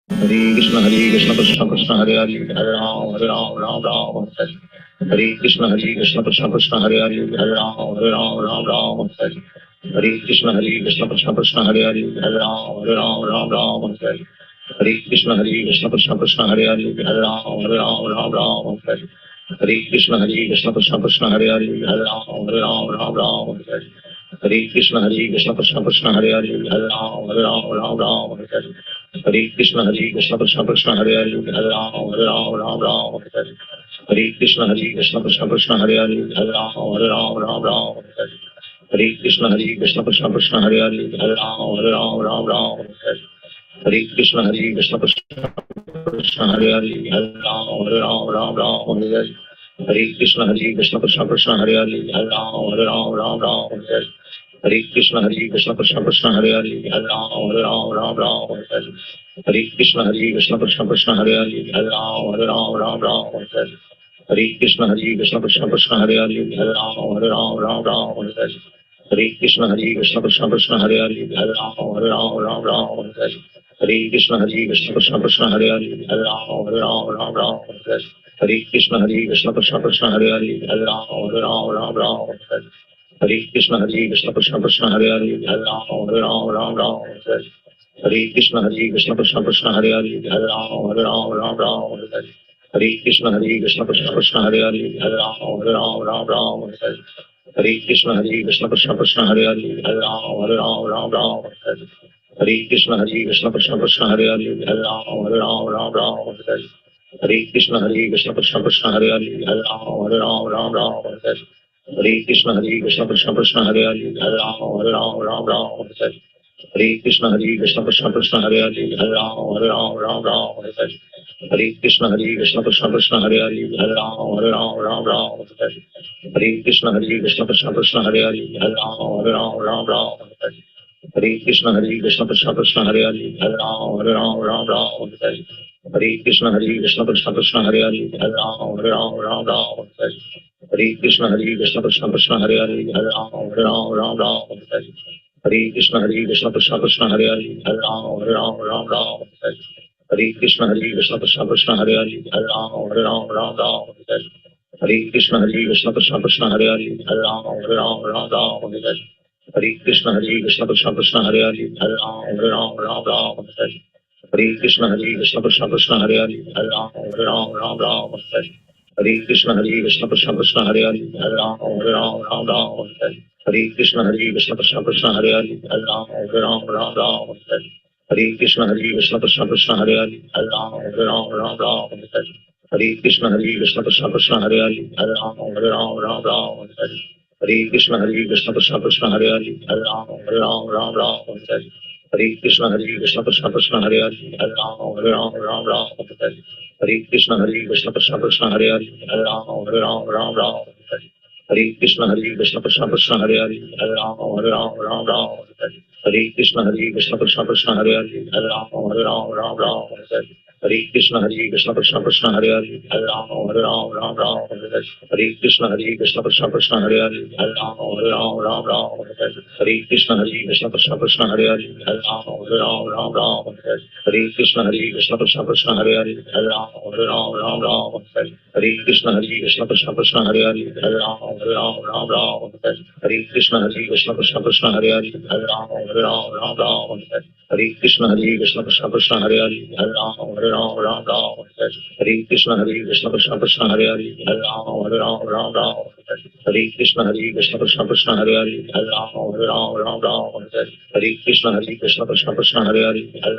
Hare Krishna Krishna Krishna Hare Hare Hare Ram Ram Ram Hare Hare Krishna Krishna Krishna Hare Hare Hare Ram Ram Ram Hare Hare Krishna Krishna Krishna Krishna Hare Hare Hare Ram Ram Ram Hare Hare Krishna Krishna Krishna Krishna Hare Hare Hare Ram Ram Ram Hare Hare Krishna Krishna Krishna Krishna Hare Hare Hare Ram Ram Ram Hare Hare Krishna Krishna Krishna Krishna Hare Hare Hare Ram Ram Ram Hare Hare Krishna Krishna Krishna Krishna Hare Hare Hare Ram Ram Ram Hare Hare Krishna Krishna Krishna Krishna Hare Hare Hare Ram Ram Ram Hare Hare Krishna Krishna Krishna Krishna Hare Hare Hare Ram Ram Ram Hare Hare Krishna Krishna Krishna Krishna Hare Hare Hare Ram Ram Ram Hare Hare Krishna Krishna Krishna Krishna Hare Hare Hare Ram Ram Ram Hare Hare Krishna Krishna Krishna Krishna Hare Hare Hare Ram Ram Ram Hare Hare Krishna Krishna Krishna Krishna Hare Hare Hare Ram Ram Ram Hare Hare Krishna Krishna Krishna Krishna Hare Hare Hare Ram Ram Ram Hare Hare Krishna Krishna Krishna Krishna Hare Hare Hare Ram Ram Ram Hare Hare Krishna Krishna Krishna Krishna Hare Hare Hare Ram Ram Ram Hare Hare Krishna Krishna Krishna Krishna Hare Hare Hare Ram Ram Ram Hare Hare Krishna Krishna Krishna Krishna Hare Hare Hare Ram Ram Ram Hare Hare Krishna Krishna Krishna Krishna Hare Hare Hare Ram Ram Ram Hare Hare Krishna Krishna Krishna Krishna Hare Hare Hare Ram Ram Ram Hare Hare Krishna Krishna Krishna Krishna Hare Hare Hare Ram Ram Ram Hare Hare Krishna Krishna Krishna Krishna Hare Hare Hare Ram Ram Ram Hare Hare Krishna Krishna Krishna Krishna Hare Hare Hare Ram Ram Ram Hare Hare Krishna Krishna Krishna Krishna Hare Hare Hare Ram Ram Ram Hare Hare Krishna Krishna Krishna Krishna Hare Hare Hare Ram Ram Ram Hare Hare Krishna Krishna Krishna Krishna Hare Hare Hare Ram Ram Ram Hare Hare Krishna Krishna Krishna Krishna Hare Hare Hare Ram Ram Ram Hare Hare Krishna Krishna Krishna Krishna Hare Hare Hare Ram Ram Ram Hare Hare Krishna Krishna Krishna Krishna Hare Hare Hare Ram Ram Ram Hare Hare Krishna Krishna Krishna Krishna Hare Hare Hare Ram Ram Ram Hare Hare Krishna Krishna Krishna Krishna Hare Hare Hare Ram Ram Ram Hare Hare Krishna Krishna Krishna Krishna Hare Hare Hare Ram Ram Ram Hare Hare Krishna Krishna Krishna Krishna Hare Hare Hare Ram Ram Ram Hare Hare Krishna Krishna Krishna Krishna Hare Hare Hare Ram Ram Ram Hare Hare Krishna Krishna Krishna Krishna Hare Hare Hare Ram Ram Ram Hare Hare Krishna Krishna Krishna Krishna Hare Hare Hare Ram Ram Ram Hare Hare Krishna Krishna Krishna Krishna Hare Hare Hare Ram Ram Ram Hare Hare Krishna Krishna Krishna Krishna Hare Hare Hare Ram Ram Ram Hare Hare Krishna Krishna Krishna Krishna Hare Hare Hare Ram Ram Ram Hare Hare Krishna Krishna Krishna Krishna Hare Hare Hare Ram Ram Ram Hare Hare Krishna Krishna Krishna Krishna Hare Hare Hare Ram Ram Ram Hare Hare Krishna Krishna Krishna Krishna Hare Hare Hare Ram Ram Ram Hare Hare Krishna Krishna Krishna Krishna Hare Hare Hare Ram Ram Ram Hare Hare Krishna Krishna Krishna Krishna Hare Hare Hare Ram Ram Ram Hare Hare Krishna Krishna Krishna Krishna Hare Hare Hare Ram Ram Ram Hare Hare Krishna Krishna Krishna Krishna Hare Hare Hare Ram Ram Ram Hare Hare Krishna Krishna Krishna Krishna Hare Hare Hare Ram Ram Ram Hare Hare Krishna Krishna Krishna Krishna Hare Hare Hare Ram Ram Ram Hare Hare Krishna Krishna Krishna Krishna Hare Hare Hare Ram Ram Ram Hare Hare Krishna Krishna Krishna Krishna Hare Hare Hare Ram Ram Ram Hare Hare Krishna Krishna Krishna Krishna Hare Hare Hare Ram Ram Ram Hare Hare Krishna Krishna Krishna Krishna Hare Hare Hare Ram Ram Ram Hare Hare Krishna Krishna Krishna Krishna Hare Hare Hare Ram Ram Ram Hare Hare Krishna Krishna Krishna Krishna Hare Hare Hare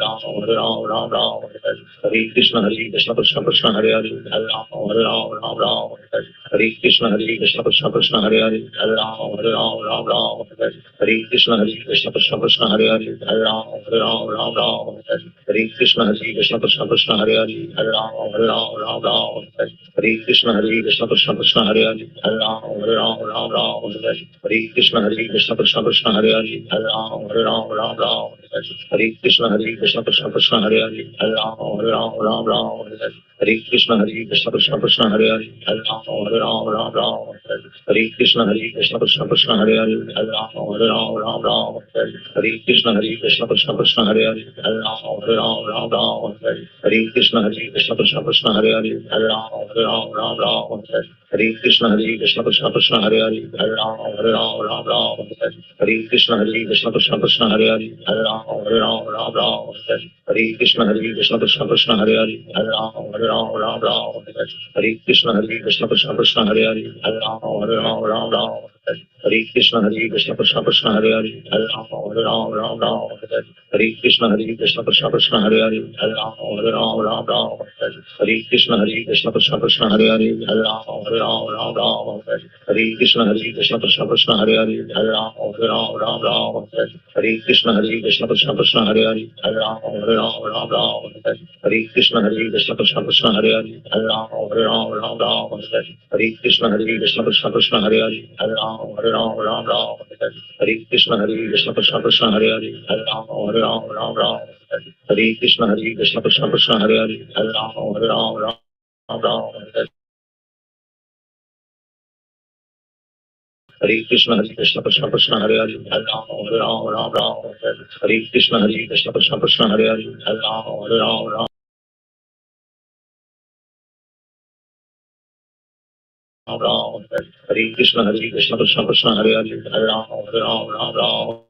Ram Ram Ram Hare Hare Krishna Krishna Krishna Krishna Hare Hare Hare Ram Ram Ram Hare Hare Krishna Krishna Krishna Krishna Hare Hare Hare Ram Ram Ram Hare Hare Krishna Krishna Krishna Krishna Hare Hare Hare Ram Ram Ram Hare Hare Krishna Krishna Krishna Krishna Hare Hare Hare Ram Ram Ram Hare Hare Krishna Krishna Krishna Krishna Hare Hare Hare Ram Ram Ram Hare Hare Krishna Krishna Krishna Krishna Hare Hare Hare Ram Ram Ram Hare Hare Krishna Krishna Krishna Hare Hare Hare Ram Ram Ram Hare Hare Hare Krishna Krishna Krishna Hare Hare Hare Ram Ram Ram Hare Krishna Krishna Krishna Hare Hare Hare Ram Ram Ram Hare Krishna Krishna Krishna Hare Hare Hare Ram Ram Ram Hare Krishna Krishna Krishna Hare Hare Hare Ram Ram Ram Hare Krishna Krishna Krishna Hare Hare Hare Ram Ram Ram Hare Krishna Krishna Krishna Hare Hare Hare Ram Ram Ram Hare Krishna Krishna Krishna Hare Hare Hare Ram Ram Ram Hare Krishna Krishna Krishna Hare Hare Hare Ram Ram Ram Hare Krishna Krishna Krishna Hare Hare Hare Ram Ram Ram Hare Krishna Krishna Krishna Hare Hare Hare Ram Ram Ram Hare Krishna Krishna Krishna Hare Hare Hare Ram Ram Ram Hare Krishna Krishna Krishna Hare Hare Hare Ram Ram Ram Hare Krishna Krishna Krishna Hare Hare Hare Ram Ram Ram Hare Krishna Krishna Krishna Hare Hare Hare Ram Ram Ram Hare Krishna Krishna Krishna Hare Hare Hare Ram Ram Ram Hare Krishna Krishna Krishna Hare Hare Hare Ram Ram Ram Hare Krishna Krishna Krishna Hare Hare Hare Ram Ram Ram Hare Krishna Krishna Krishna Hare Hare Hare Ram Ram Ram Hare Krishna Krishna Krishna Hare Hare Hare Ram Ram Ram Hare Krishna Krishna Krishna Hare Hare Hare Ram Ram Ram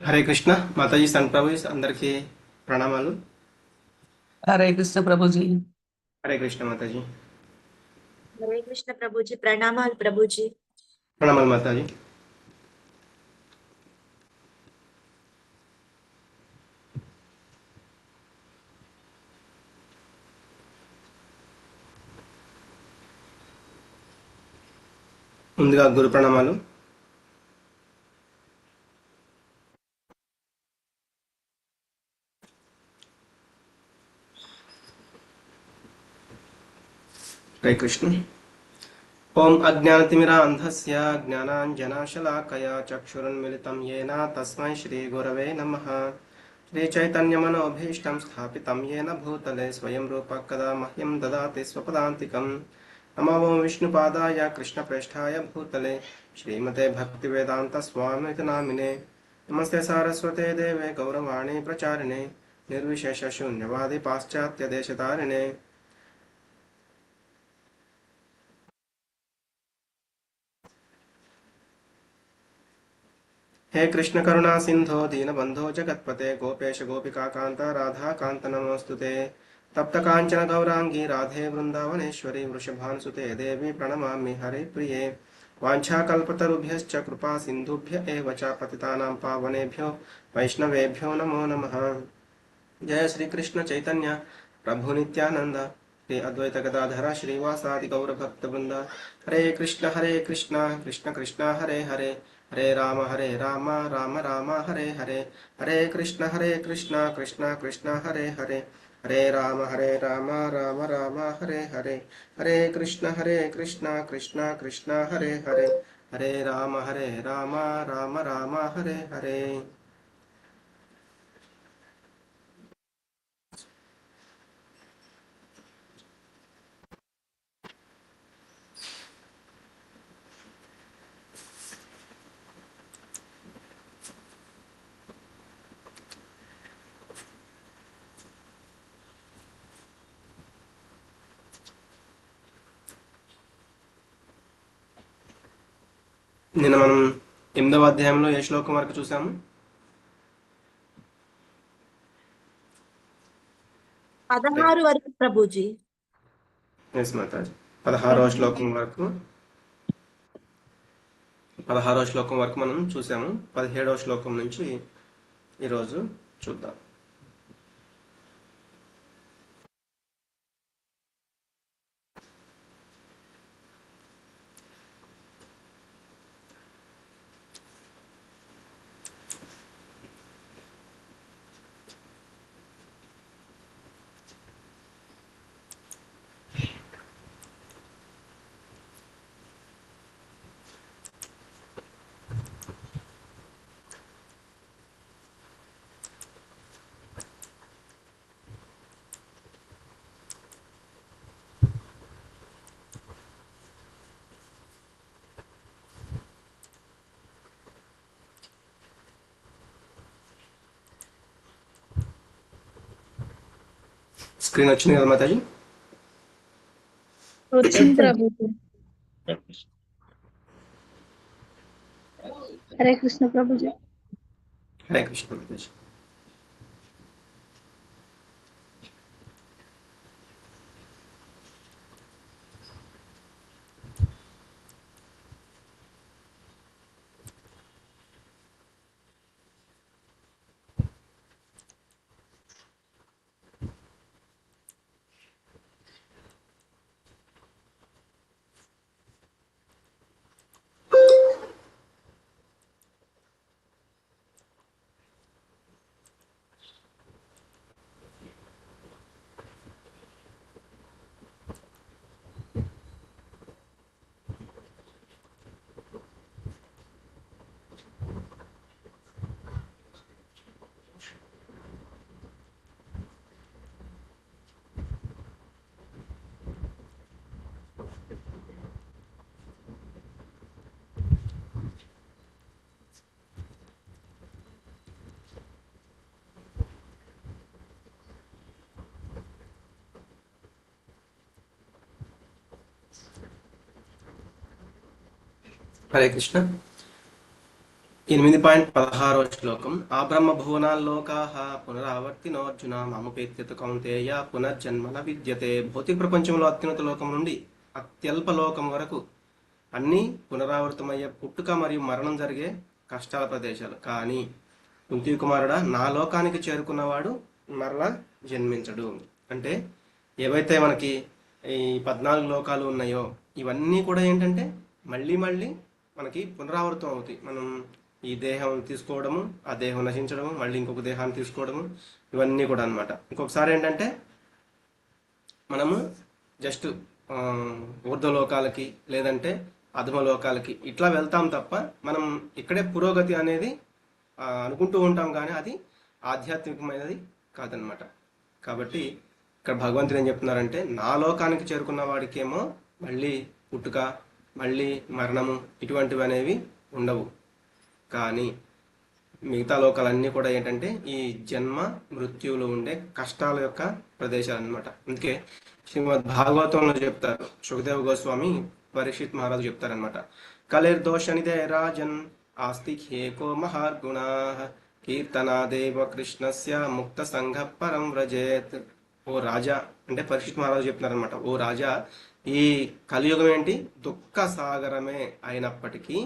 Hare Krishna Mataji Sant ప్రభు అందరికీ ప్రణామాలు. हरे कृष्ण प्रभु जी। హరే కృష్ణ మాతాజీ. हरे कृष्ण प्रभु जी। प्रणामाल प्रभु जी। ప్రణామాలు మాతాజీ. ముందుగా గురు ప్రణామాలు. హరే కృష్ణ. ఓం అజ్ఞానతిమిరాంధస్య జ్ఞానాంజనాశలాకయా చక్షురున్మిలితం యేన తస్మై శ్రీ గురవే నమః. శ్రీ చైతన్యమనోభీష్టం స్థాపితం యేన భూతలే స్వయం రూప కదా మహ్యం దదాతి స్వపదాంతికం. నమో ఓం విష్ణుపాదాయ కృష్ణప్రేష్ఠాయ భూతలే శ్రీమతే భక్తివేదాంత స్వామితి నామినే. నమస్తే సారస్వతే దేవే గౌరవాణి ప్రచారిణే నిర్విశేష శూన్యవాది పాశ్చాత్య దేశతారిణే. हे कृष्ण करुणा सिंधो दीनबंधो जगत्पते गोपेश गोपिका कांता राधा कांत नमोस्तुते. तप्त कांचन गौरांगी राधे वृंदावनेश्वरी वृषभानुसुते देवी प्रणमामि हरिप्रिये. वाञ्छाकल्पतरुभ्यश्च कृपा सिन्धुभ्य एव च पतितानां पावनेभ्यो वैष्णवेभ्यो नमो नमः. जय श्री कृष्ण चैतन्य प्रभु नित्यानंद श्री अद्वैत गदाधर श्रीवासादि गौर भक्त वृंद. हरे कृष्ण कृष्ण कृष्ण हरे हरे हरे राम राम राम हरे हरे. हरे कृष्ण कृष्ण कृष्ण हरे हरे हरे राम राम राम हरे हरे. हरे कृष्ण कृष्ण कृष्ण हरे हरे हरे राम राम राम हरे हरे. నిన్న మనం 8వ అధ్యాయంలో ఏ శ్లోకం వరకు చూసాము? పదహారు వరకు ప్రభుజీ. ఎస్ మాతాజీ. 16వ శ్లోకం వరకు మనం చూసాము. 17వ శ్లోకం నుంచి ఈరోజు చూద్దాం. స్క్రీన్ వచ్చింది కదా మాతాజీ? వచ్చింది ప్రభుజీ. హరే కృష్ణ ప్రభుజీ. హరే కృష్ణ మాతాజీ. హరే కృష్ణ. 8.16వ శ్లోకం. ఆ బ్రహ్మ భువనాల్లోకాః పునరావర్తినోర్జున మాముపేత్యతు కౌంతేయ పునర్జన్మన విద్యతే. భౌతిక ప్రపంచంలో అత్యున్నత లోకం నుండి అత్యల్ప లోకం వరకు అన్నీ పునరావృతమయ్యే పుట్టుక మరియు మరణం జరిగే కష్టాల ప్రదేశాలు. కానీ కుంతి కుమారుడా, నా లోకానికి చేరుకున్నవాడు మరలా జన్మించడు. అంటే ఏవైతే మనకి ఈ 14 లోకాలు ఉన్నాయో ఇవన్నీ కూడా ఏంటంటే మళ్ళీ మళ్ళీ మనకి పునరావృతం అవుతాయి. మనం ఈ దేహం తీసుకోవడము, ఆ దేహం నశించడము, మళ్ళీ ఇంకొక దేహాన్ని తీసుకోవడము, ఇవన్నీ కూడా అన్నమాట. ఇంకొకసారి ఏంటంటే మనము జస్ట్ ఊర్ధ్వలోకాలకి లేదంటే అధమలోకాలకి ఇట్లా వెళ్తాం తప్ప మనం ఇక్కడే పురోగతి అనేది అనుకుంటూ ఉంటాం, కానీ అది ఆధ్యాత్మికమైనది కాదనమాట. కాబట్టి ఇక్కడ భగవంతుడు ఏం చెప్తున్నారంటే, నా లోకానికి చేరుకున్న వాడికేమో మళ్ళీ పుట్టుక, మళ్ళీ మరణము ఇటువంటివి అనేవి ఉండవు. కానీ మిగతా లోకాలన్నీ కూడా ఏంటంటే ఈ జన్మ మృత్యువులు ఉండే కష్టాల యొక్క ప్రదేశాలు అనమాట. అందుకే శ్రీమద్ భాగవతంలో చెప్తారు, సుఖదేవ గోస్వామి పరీక్షిత్ మహారాజు చెప్తారనమాట, కలిర్దోషనిదే రాజన్ ఆస్తి హేకో మహార్గుణా కీర్తనాదేవ కృష్ణస్య ముక్త సంఘ పరం వ్రజేత్. ఓ రాజా, అంటే పరీక్షిత్ మహారాజు చెప్తున్నారనమాట, ఓ రాజా, ఈ కలియుగం ఏంటి దుఃఖ సాగరమే అయినప్పటికీ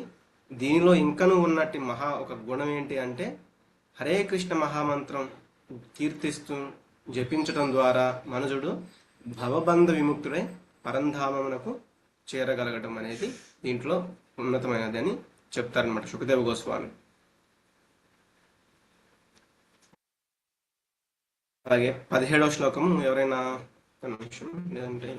దీనిలో ఇంకనూ ఉన్నట్టు ఒక గుణం ఏంటి అంటే, హరే కృష్ణ మహామంత్రం కీర్తిస్తూ జపించడం ద్వారా మనుజుడు భవబంధ విముక్తుడై పరంధామమునకు చేరగలగడం అనేది దీంట్లో ఉన్నతమైనది అని చెప్తారనమాట సుఖదేవ గోస్వామి. అలాగే 17వ శ్లోకము ఎవరైనా నిమిషం లేదంటే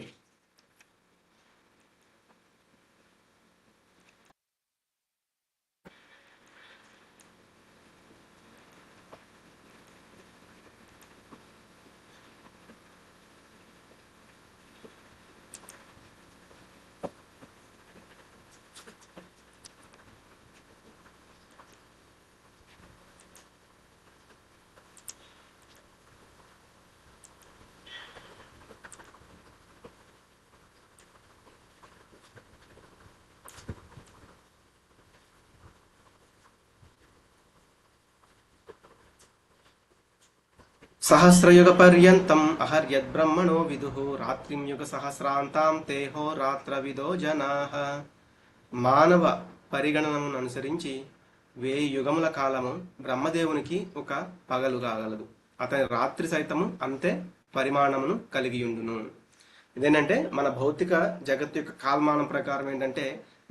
సహస్రయుగ పర్యంతం అహర్యద్ బ్రహ్మణో విదుః రాత్రిం యుగ సహస్రాంతాం తేహో రాత్రవిదో జనాః. మానవ పరిగణనను అనుసరించి 1000 యుగముల కాలము బ్రహ్మదేవునికి ఒక పగలు కాగలదు, అతని రాత్రి సైతము అంతే పరిమాణమును కలిగి ఉండును. ఇదేంటంటే మన భౌతిక జగత్తు యొక్క కాలమానం ప్రకారం ఏంటంటే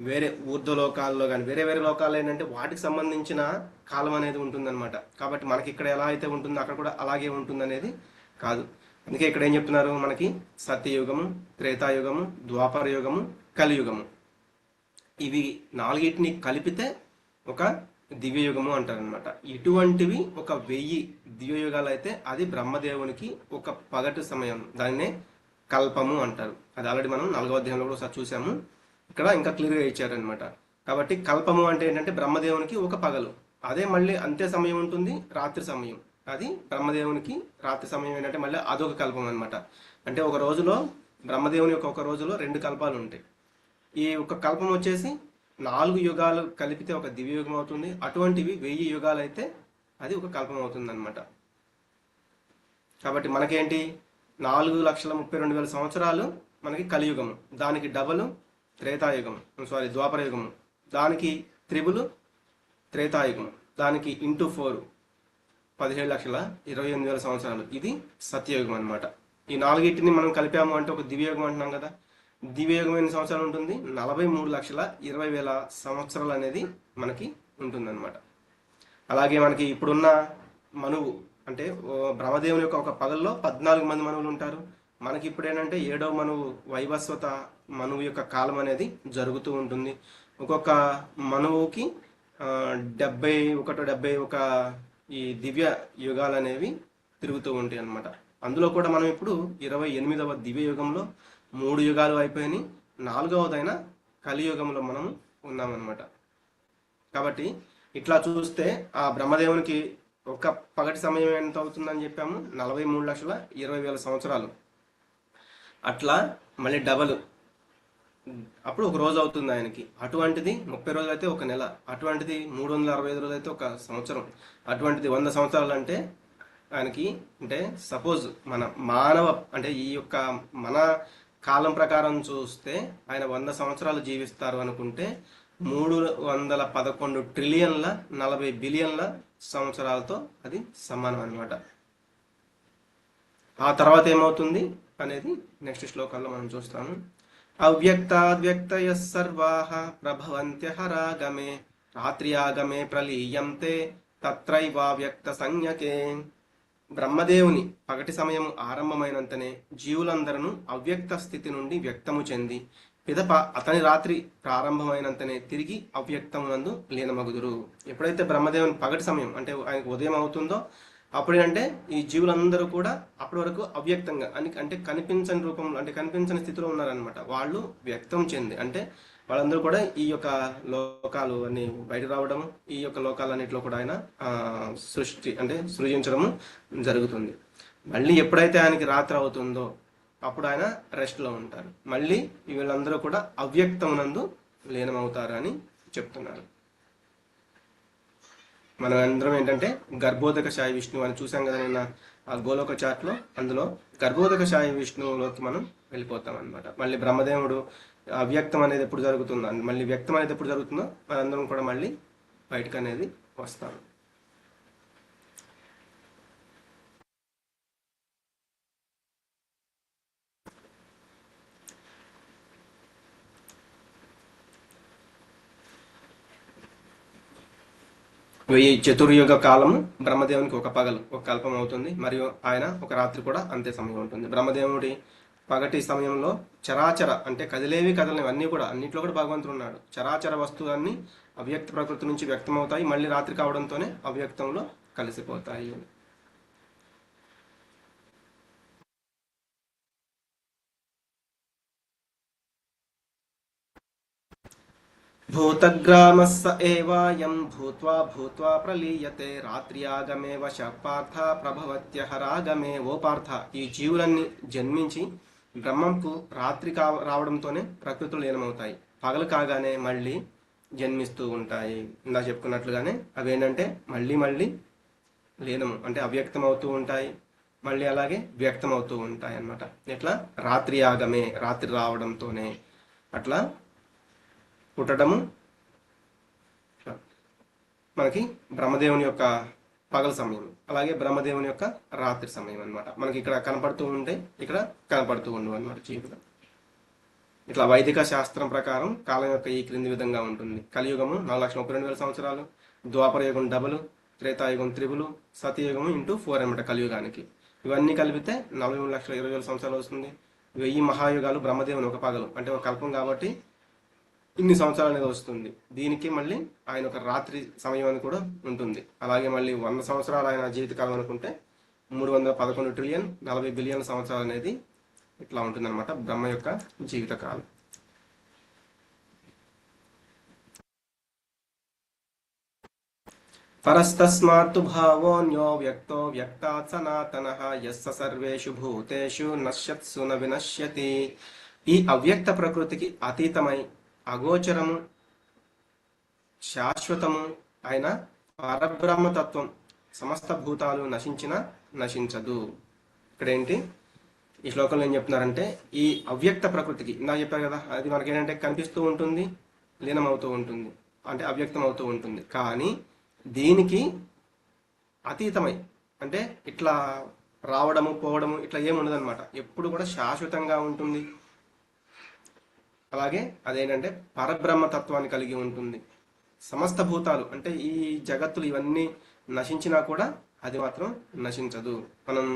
వేరే ఊర్ధ్వలోకాల్లో కానీ వేరే వేరే లోకాల్లో ఏంటంటే వాటికి సంబంధించిన కాలం అనేది ఉంటుందన్నమాట. కాబట్టి మనకి ఇక్కడ ఎలా అయితే ఉంటుందో అక్కడ కూడా అలాగే ఉంటుంది అనేది కాదు. అందుకే ఇక్కడ ఏం చెప్తున్నారు, మనకి సత్యయుగము, త్రేతాయుగము, ద్వాపర యుగము, కలియుగము, ఇవి 4టిని కలిపితే ఒక దివ్యయుగము అంటారనమాట. ఇటువంటివి ఒక 1000 దివ్యయుగాలు అయితే అది బ్రహ్మదేవునికి ఒక పగటి సమయం, దాన్నే కల్పము అంటారు. అది ఆల్రెడీ మనం 4వ అధ్యాయంలో కూడా ఒకసారి చూసాము, ఇక్కడ ఇంకా క్లియర్గా ఇచ్చారనమాట. కాబట్టి కల్పము అంటే ఏంటంటే బ్రహ్మదేవునికి ఒక పగలు, అదే మళ్ళీ అంతే సమయం ఉంటుంది రాత్రి సమయం, అది బ్రహ్మదేవునికి రాత్రి సమయం ఏంటంటే మళ్ళీ అదొక కల్పం అనమాట. అంటే ఒక రోజులో బ్రహ్మదేవుని యొక్క ఒక రోజులో 2 కల్పాలు ఉంటాయి. ఈ ఒక కల్పం వచ్చేసి 4 యుగాలు కలిపితే ఒక దివ్యయుగం అవుతుంది. అటువంటివి 1000 యుగాలు అయితే అది ఒక కల్పం అవుతుంది అనమాట. కాబట్టి మనకేంటి 4,32,000 సంవత్సరాలు మనకి కలియుగము, దానికి డబలు త్రేతాయుగం, ద్వాపరయుగము, దానికి త్రిబులు త్రేతాయుగం, దానికి ఇంటూ 4 17,28,000 సంవత్సరాలు, ఇది సత్యయుగం అనమాట. ఈ 4టిని మనం కలిపాము అంటే ఒక దివ్యయుగం అంటున్నాం కదా. దివ్యయుగం ఎన్ని సంవత్సరాలు ఉంటుంది, 43,20,000 సంవత్సరాలు అనేది మనకి ఉంటుందన్నమాట. అలాగే మనకి ఇప్పుడున్న మనువు అంటే బ్రహ్మదేవుని యొక్క ఒక పగల్లో 14 మంది మనువులు ఉంటారు. మనకి ఇప్పుడు ఏంటంటే 7వ మనువు వైవస్వత మనువు యొక్క కాలం అనేది జరుగుతూ ఉంటుంది. ఒక్కొక్క మనువుకి 71 ఈ దివ్య యుగాలు అనేవి తిరుగుతూ ఉంటాయి అన్నమాట. అందులో కూడా మనం ఇప్పుడు 28వ దివ్య యుగంలో 3 యుగాలు అయిపోయినాయి, 4వదైన కలియుగంలో మనం ఉన్నామన్నమాట. కాబట్టి ఇట్లా చూస్తే ఆ బ్రహ్మదేవునికి ఒక పగటి సమయం ఎంత అవుతుందని చెప్పాము, 43,20,000 సంవత్సరాలు. అట్లా మళ్ళీ డబల్, అప్పుడు ఒక రోజు అవుతుంది ఆయనకి. అటువంటిది 30 రోజులు అయితే ఒక నెల, అటువంటిది 365 రోజులు అయితే ఒక సంవత్సరం, అటువంటిది 100 సంవత్సరాలు అంటే ఆయనకి, అంటే సపోజ్ మన మానవ అంటే ఈ యొక్క మన కాలం ప్రకారం చూస్తే ఆయన 100 సంవత్సరాలు జీవిస్తారు అనుకుంటే 311 ట్రిలియన్ల 40 బిలియన్ల సంవత్సరాలతో అది సమానం అనమాట. ఆ తర్వాత ఏమవుతుంది అనేది నెక్స్ట్ శ్లోకాల్లో మనం చూస్తాము. అవ్యక్తాద్వ్యక్తయः సర్వాః ప్రభవంత్యహరాగమే రాత్ర్యాగమే ప్రలీయంతే తత్రైవావ్యక్త సంజ్ఞకే. బ్రహ్మదేవుని పగటి సమయం ఆరంభమైనంతనే జీవులందరూ అవ్యక్త స్థితి నుండి వ్యక్తము చెంది పిదప అతని రాత్రి ప్రారంభమైనంతనే తిరిగి అవ్యక్తమునందు లీనమగుదురు. ఎప్పుడైతే బ్రహ్మదేవుని పగటి సమయం అంటే ఆయనకు ఉదయం అవుతుందో అప్పుడేంటే ఈ జీవులందరూ కూడా అప్పటి వరకు అవ్యక్తంగా అంటే కనిపించని రూపంలో అంటే కనిపించని స్థితిలో ఉన్నారనమాట. వాళ్ళు వ్యక్తం చెంది అంటే వాళ్ళందరూ కూడా ఈ యొక్క లోకాలు అన్ని బయట రావడం, ఈ యొక్క లోకాలన్నింటిలో కూడా ఆయన సృష్టి అంటే సృజించడము జరుగుతుంది. మళ్ళీ ఎప్పుడైతే ఆయనకి రాత్రి అవుతుందో అప్పుడు ఆయన రెస్ట్లో ఉంటారు. మళ్ళీ వీళ్ళందరూ కూడా అవ్యక్తమునందు లీనమవుతారు అని చెప్తున్నారు. మనం అందరం ఏంటంటే గర్భోదక శాయి విష్ణువు అని చూసాం కదా నిన్న ఆ గోలోక చాట్లో. అందులో గర్భోదక శాయి విష్ణువులోకి మనం వెళ్ళిపోతాం అనమాట. మళ్ళీ బ్రహ్మదేవుడు అవ్యక్తం అనేది ఎప్పుడు జరుగుతుందో మళ్ళీ వ్యక్తం అనేది ఎప్పుడు జరుగుతుందో మనందరం కూడా మళ్ళీ బయటకు అనేది వస్తాం. వెయ్యి చతుర్యుగ కాలము బ్రహ్మదేవునికి ఒక పగలు ఒక కల్పం అవుతుంది. మరియు ఆయన ఒక రాత్రి కూడా అంతే సమయం ఉంటుంది. బ్రహ్మదేవుడి పగటి సమయంలో చరాచర అంటే కదిలేవి కదలనివి అన్నీ కూడా అన్నింటిలో కూడా భగవంతుడు ఉన్నాడు. చరాచర వస్తువులన్నీ అవ్యక్త ప్రకృతి నుంచి వ్యక్తమవుతాయి. మళ్ళీ రాత్రి కావడంతోనే అవ్యక్తంలో కలిసిపోతాయి. భూతగ్రామస్స ఏవాయం భూత్వా భూత్వా ప్రలీయతే రాత్ర్యాగమే వశ పార్థ ప్రభవత్యహరాగమే. ఓ పార్థ, ఈ జీవులన్నీ జన్మించి బ్రహ్మంకు రాత్రి రావడంతోనే ప్రకృతులు లీనమవుతాయి. పగలు కాగానే మళ్ళీ జన్మిస్తూ ఉంటాయి. ఇందా చెప్పుకున్నట్లుగానే అవి ఏంటంటే మళ్ళీ మళ్ళీ లీనము అంటే అవ్యక్తం అవుతూ ఉంటాయి, మళ్ళీ అలాగే వ్యక్తం అవుతూ ఉంటాయి అన్నమాట. ఎట్లా రాత్రి ఆగమే రాత్రి రావడంతోనే అట్లా పుట్టడము మనకి బ్రహ్మదేవుని యొక్క పగల సమయం, అలాగే బ్రహ్మదేవుని యొక్క రాత్రి సమయం అన్నమాట. మనకి ఇక్కడ కనపడుతూ ఉంటే ఇక్కడ కనపడుతూ ఉండవు అన్నమాట జీవితం. ఇట్లా వైదిక శాస్త్రం ప్రకారం కాలం యొక్క ఈ క్రింది విధంగా ఉంటుంది. కలియుగము 4,32,000 సంవత్సరాలు, ద్వాపరయుగం డబుల్, త్రేతాయుగం త్రిబులు, సతయుగము ఇంటూ 4 అనమాట కలియుగానికి. ఇవన్నీ కలిపితే 43,20,000 సంవత్సరాలు వస్తుంది. 1000 మహాయుగాలు బ్రహ్మదేవుని ఒక పగలు అంటే ఒక కల్పం కాబట్టి ఇన్ని సంవత్సరాలు అనేది వస్తుంది. దీనికి మళ్ళీ ఆయన ఒక రాత్రి సమయం అని కూడా ఉంటుంది. అలాగే మళ్ళీ 100 సంవత్సరాలు ఆయన జీవితకాలం అనుకుంటే 311 ట్రిలియన్ 40 బిలియన్ సంవత్సరాలు అనేది ఇట్లా ఉంటుందన్నమాట బ్రహ్మ యొక్క జీవితకాలం. పరస్తస్మాత్తు భావోన్యో వ్యక్తో వ్యక్తాత్ సనాతనః యస్స సర్వేషు భూతేషు నశ్యత్సు న వినశ్యతి. ఈ అవ్యక్త ప్రకృతికి అతీతమై అగోచరము శాశ్వతము అయిన పరబ్రహ్మతత్వం సమస్త భూతాలు నశించినా నశించదు. ఇక్కడేంటి ఈ శ్లోకంలో ఏం చెప్తున్నారంటే ఈ అవ్యక్త ప్రకృతికి ఇందాక చెప్పారు కదా, అది మనకేంటంటే కనిపిస్తూ ఉంటుంది, లీనమవుతూ ఉంటుంది, అంటే అవ్యక్తం అవుతూ ఉంటుంది. కానీ దీనికి అతీతమై అంటే ఇట్లా రావడము పోవడము ఇట్లా ఏముండదు అనమాట. ఎప్పుడు కూడా శాశ్వతంగా ఉంటుంది. అలాగే అదేంటంటే పరబ్రహ్మ తత్వాన్ని కలిగి ఉంటుంది. సమస్త భూతాలు అంటే ఈ జగత్తులు ఇవన్నీ నశించినా కూడా అది మాత్రం నశించదు. మనం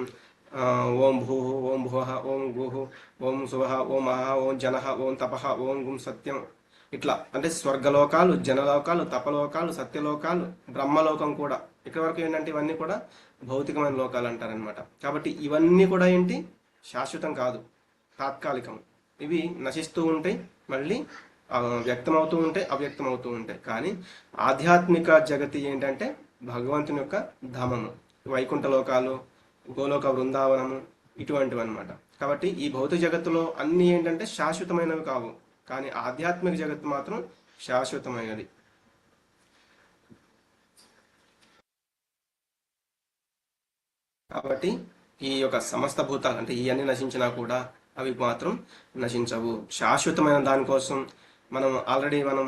ఓం భూ ఓం భువ ఓం గుహు ఓం శువ ఓం మహ ఓం జన ఓం తప ఓం గుం సత్యం ఇట్లా అంటే స్వర్గలోకాలు, జనలోకాలు, తపలోకాలు, సత్యలోకాలు, బ్రహ్మలోకం కూడా ఇక్కడ వరకు ఏంటంటే ఇవన్నీ కూడా భౌతికమైన లోకాలు అంటారనమాట. కాబట్టి ఇవన్నీ కూడా ఏంటి శాశ్వతం కాదు, తాత్కాలికం. ఇవి నశిస్తూ ఉంటాయి, మళ్ళీ వ్యక్తమవుతూ ఉంటాయి, అవ్యక్తం అవుతూ ఉంటాయి. కానీ ఆధ్యాత్మిక జగతి ఏంటంటే భగవంతుని యొక్క ధామము, వైకుంఠ లోకాలు, గోలోక బృందావనము ఇటువంటివి అనమాట. కాబట్టి ఈ భౌతిక జగత్తులో అన్నీ ఏంటంటే శాశ్వతమైనవి కావు, కానీ ఆధ్యాత్మిక జగత్తు మాత్రం శాశ్వతమైనది. కాబట్టి ఈ యొక్క సమస్త భూతాలు అంటే ఇవన్నీ నశించినా కూడా అవి మాత్రం నశించవు. శాశ్వతమైన దానికోసం మనం ఆల్రెడీ మనం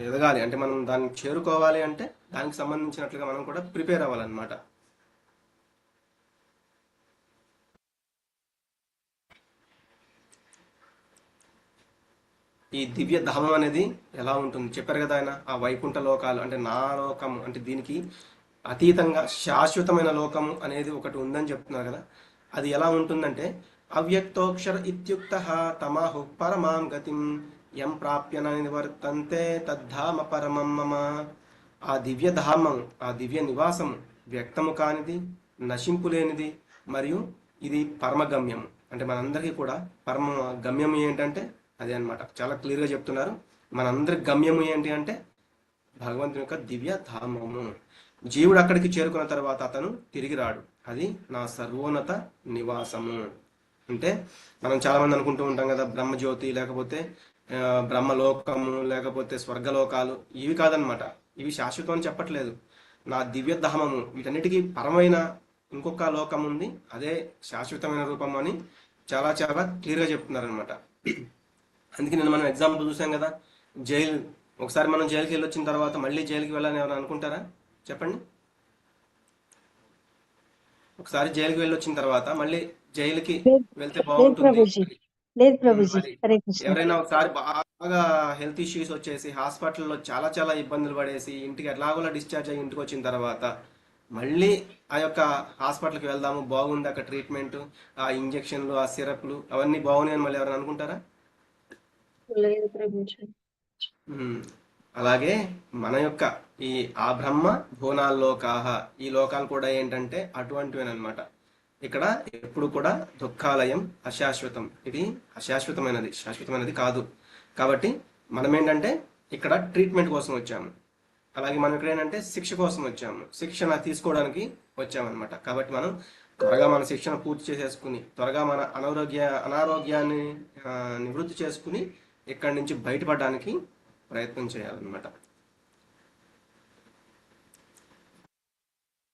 ఎదగాలి అంటే మనం దాన్ని చేరుకోవాలి అంటే దానికి సంబంధించినట్లుగా మనం కూడా ప్రిపేర్ అవ్వాలన్నమాట. ఈ దివ్య ధామం అనేది ఎలా ఉంటుంది చెప్పారు కదా ఆయన. ఆ వైకుంఠ లోకాలు అంటే నా లోకము అంటే దీనికి అతీతంగా శాశ్వతమైన లోకము అనేది ఒకటి ఉందని చెప్తున్నారు కదా. అది ఎలా ఉంటుందంటే అవ్యక్తోక్షర ఇత్యుక్త తమాహు పరమాం గతిం యం ప్రాప్య న నివర్తంతే తద్ధామ పరమం మమ. ఆ దివ్య ధామం, ఆ దివ్య నివాసం వ్యక్తము కానిది, నశింపు లేనిది, మరియు ఇది పరమగమ్యం. అంటే మనందరికీ కూడా పరమ గమ్యం ఏంటంటే అదే అన్నమాట. చాలా క్లియర్గా చెప్తున్నారు. మనందరి గమ్యము ఏంటి అంటే భగవంతుని యొక్క దివ్య ధామము. జీవుడు అక్కడికి చేరుకున్న తర్వాత అతను తిరిగి రాడు. అది నా సర్వోన్నత నివాసము. అంటే మనం చాలా మంది అనుకుంటూ ఉంటాం కదా, బ్రహ్మజ్యోతి లేకపోతే బ్రహ్మలోకము లేకపోతే స్వర్గలోకాలు. ఇవి కాదనమాట. ఇవి శాశ్వతం అని చెప్పట్లేదు. నా దివ్య ధామము, వీటన్నిటికీ పరమైన ఇంకొక లోకం ఉంది, అదే శాశ్వతమైన రూపం అని చాలా చాలా క్లియర్గా చెప్తున్నారు అనమాట. అందుకే నేను మనం ఎగ్జాంపుల్ చూసాం కదా, జైలు. ఒకసారి మనం జైలుకి వెళ్ళి వచ్చిన తర్వాత మళ్ళీ జైలుకి వెళ్ళాలని ఎవరైనా అనుకుంటారా చెప్పండి? ఒకసారి జైలుకి వెళ్ళి వచ్చిన తర్వాత మళ్ళీ జైలుకి వెళ్తే బాగుంటుంది. లేదు ప్రభుజీ. మరి హరే కృష్ణ. ఎవరైనా ఒకసారి బాగా హెల్త్ ఇష్యూస్ వచ్చేసి హాస్పిటల్లో చాలా చాలా ఇబ్బందులు పడేసి ఇంటికి ఎలాగోలా డిశ్చార్జ్ అయ్యి ఇంటికి వచ్చిన తర్వాత మళ్ళీ ఆ యొక్క హాస్పిటల్కి వెళ్దాము, బాగుంది అక్కడ ట్రీట్మెంట్, ఆ ఇంజక్షన్లు, ఆ సిరప్లు అవన్నీ బాగున్నాయి అని మళ్ళీ ఎవరైనా అనుకుంటారా? లేదు ప్రభుజీ. అలాగే మన యొక్క ఈ ఆ బ్రహ్మ భువనాల్లోకాహ, ఈ లోకాలు కూడా ఏంటంటే అటువంటివేనమాట. ఇక్కడ ఎప్పుడు కూడా దుఃఖాలయం అశాశ్వతం. ఇది అశాశ్వతమైనది, శాశ్వతమైనది కాదు. కాబట్టి మనం ఏంటంటే ఇక్కడ ట్రీట్మెంట్ కోసం వచ్చాము. అలాగే మనం ఇక్కడ ఏంటంటే శిక్ష కోసం వచ్చాము, శిక్షణ తీసుకోవడానికి వచ్చామన్నమాట. కాబట్టి మనం త్వరగా మన శిక్షణ పూర్తి చేసేసుకుని త్వరగా మన అనారోగ్యాన్ని నివృత్తి చేసుకుని ఇక్కడి నుంచి బయటపడడానికి ప్రయత్నం చేయాలన్నమాట.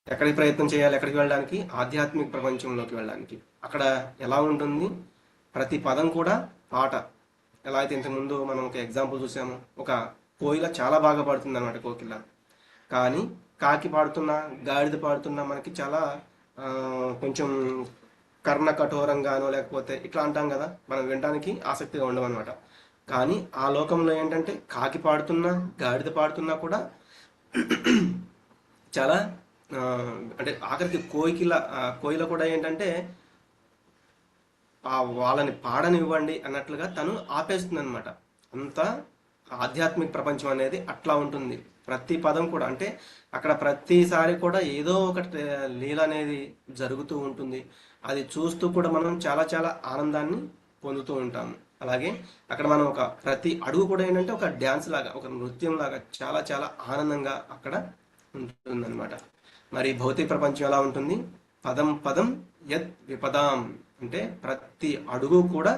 ఎక్కడికి ప్రయత్నం చేయాలి? ఎక్కడికి వెళ్ళడానికి? ఆధ్యాత్మిక ప్రపంచంలోకి వెళ్ళడానికి. అక్కడ ఎలా ఉంటుంది? ప్రతి పదం కూడా పాట. ఎలా అయితే ఇంతకుముందు మనం ఒక ఎగ్జాంపుల్ చూసాము, ఒక కోయిల చాలా బాగా పాడుతుంది అనమాట, కోకిల. కానీ కాకి పాడుతున్నా, గాడిద పాడుతున్నా మనకి చాలా కొంచెం కర్ణ కఠోరంగానో లేకపోతే ఇట్లా అంటాం కదా, మనం వినడానికి ఆసక్తిగా ఉండమన్నమాట. కానీ ఆ లోకంలో ఏంటంటే కాకి పాడుతున్నా, గాడిద పాడుతున్నా కూడా చాలా అంటే ఆఖరికి కోయిల కూడా ఏంటంటే వాళ్ళని పాడనివ్వండి అన్నట్లుగా తను ఆపేస్తుంది అనమాట. అంత ఆధ్యాత్మిక ప్రపంచం అనేది అట్లా ఉంటుంది. ప్రతి పదం కూడా అంటే అక్కడ ప్రతిసారి కూడా ఏదో ఒక లీల అనేది జరుగుతూ ఉంటుంది. అది చూస్తూ కూడా మనం చాలా చాలా ఆనందాన్ని పొందుతూ ఉంటాము. అలాగే అక్కడ మనం ఒక ప్రతి అడుగు కూడా ఏంటంటే ఒక డ్యాన్స్ లాగా, ఒక నృత్యం లాగా చాలా చాలా ఆనందంగా అక్కడ ఉంటుందన్నమాట. మరి భౌతిక ప్రపంచం ఎలా ఉంటుంది? పదం పదం యత్ విపదాం, అంటే ప్రతి అడుగు కూడా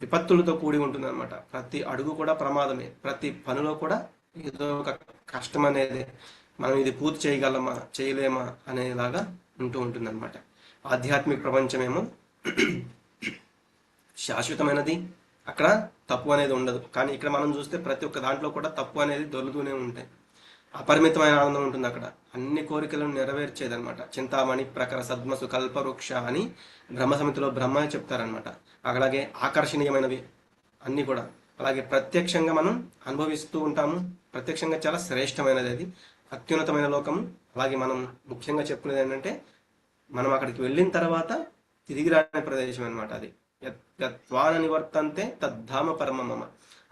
విపత్తులతో కూడి ఉంటుంది అనమాట. ప్రతి అడుగు కూడా ప్రమాదమే, ప్రతి పనిలో కూడా ఏదో ఒక కష్టం అనేది, మనం ఇది పూర్తి చేయగలమా చేయలేమా అనేలాగా ఉంటూ ఉంటుంది అనమాట. ఆధ్యాత్మిక ప్రపంచమేమో శాశ్వతమైనది, అక్కడ తప్పు అనేది ఉండదు. కానీ ఇక్కడ మనం చూస్తే ప్రతి ఒక్క దాంట్లో కూడా తప్పు అనేది దొరుకుతూనే ఉంటాయి. అపరిమితమైన ఆనందం ఉంటుంది అక్కడ, అన్ని కోరికలను నెరవేర్చేదనమాట. చింతామణి ప్రకర సద్మసు కల్పవృక్ష అని బ్రహ్మ సమితిలో బ్రహ్మ చెప్తారనమాట. అలాగే ఆకర్షణీయమైనవి అన్నీ కూడా, అలాగే ప్రత్యక్షంగా మనం అనుభవిస్తూ ఉంటాము. ప్రత్యక్షంగా చాలా శ్రేష్టమైనది, అది అత్యున్నతమైన లోకము. అలాగే మనం ముఖ్యంగా చెప్పుకునేది ఏంటంటే మనం అక్కడికి వెళ్ళిన తర్వాత తిరిగి రాని ప్రదేశం అనమాట. అది యత్వాన నివర్తంతే తద్ధామ పరమమమ.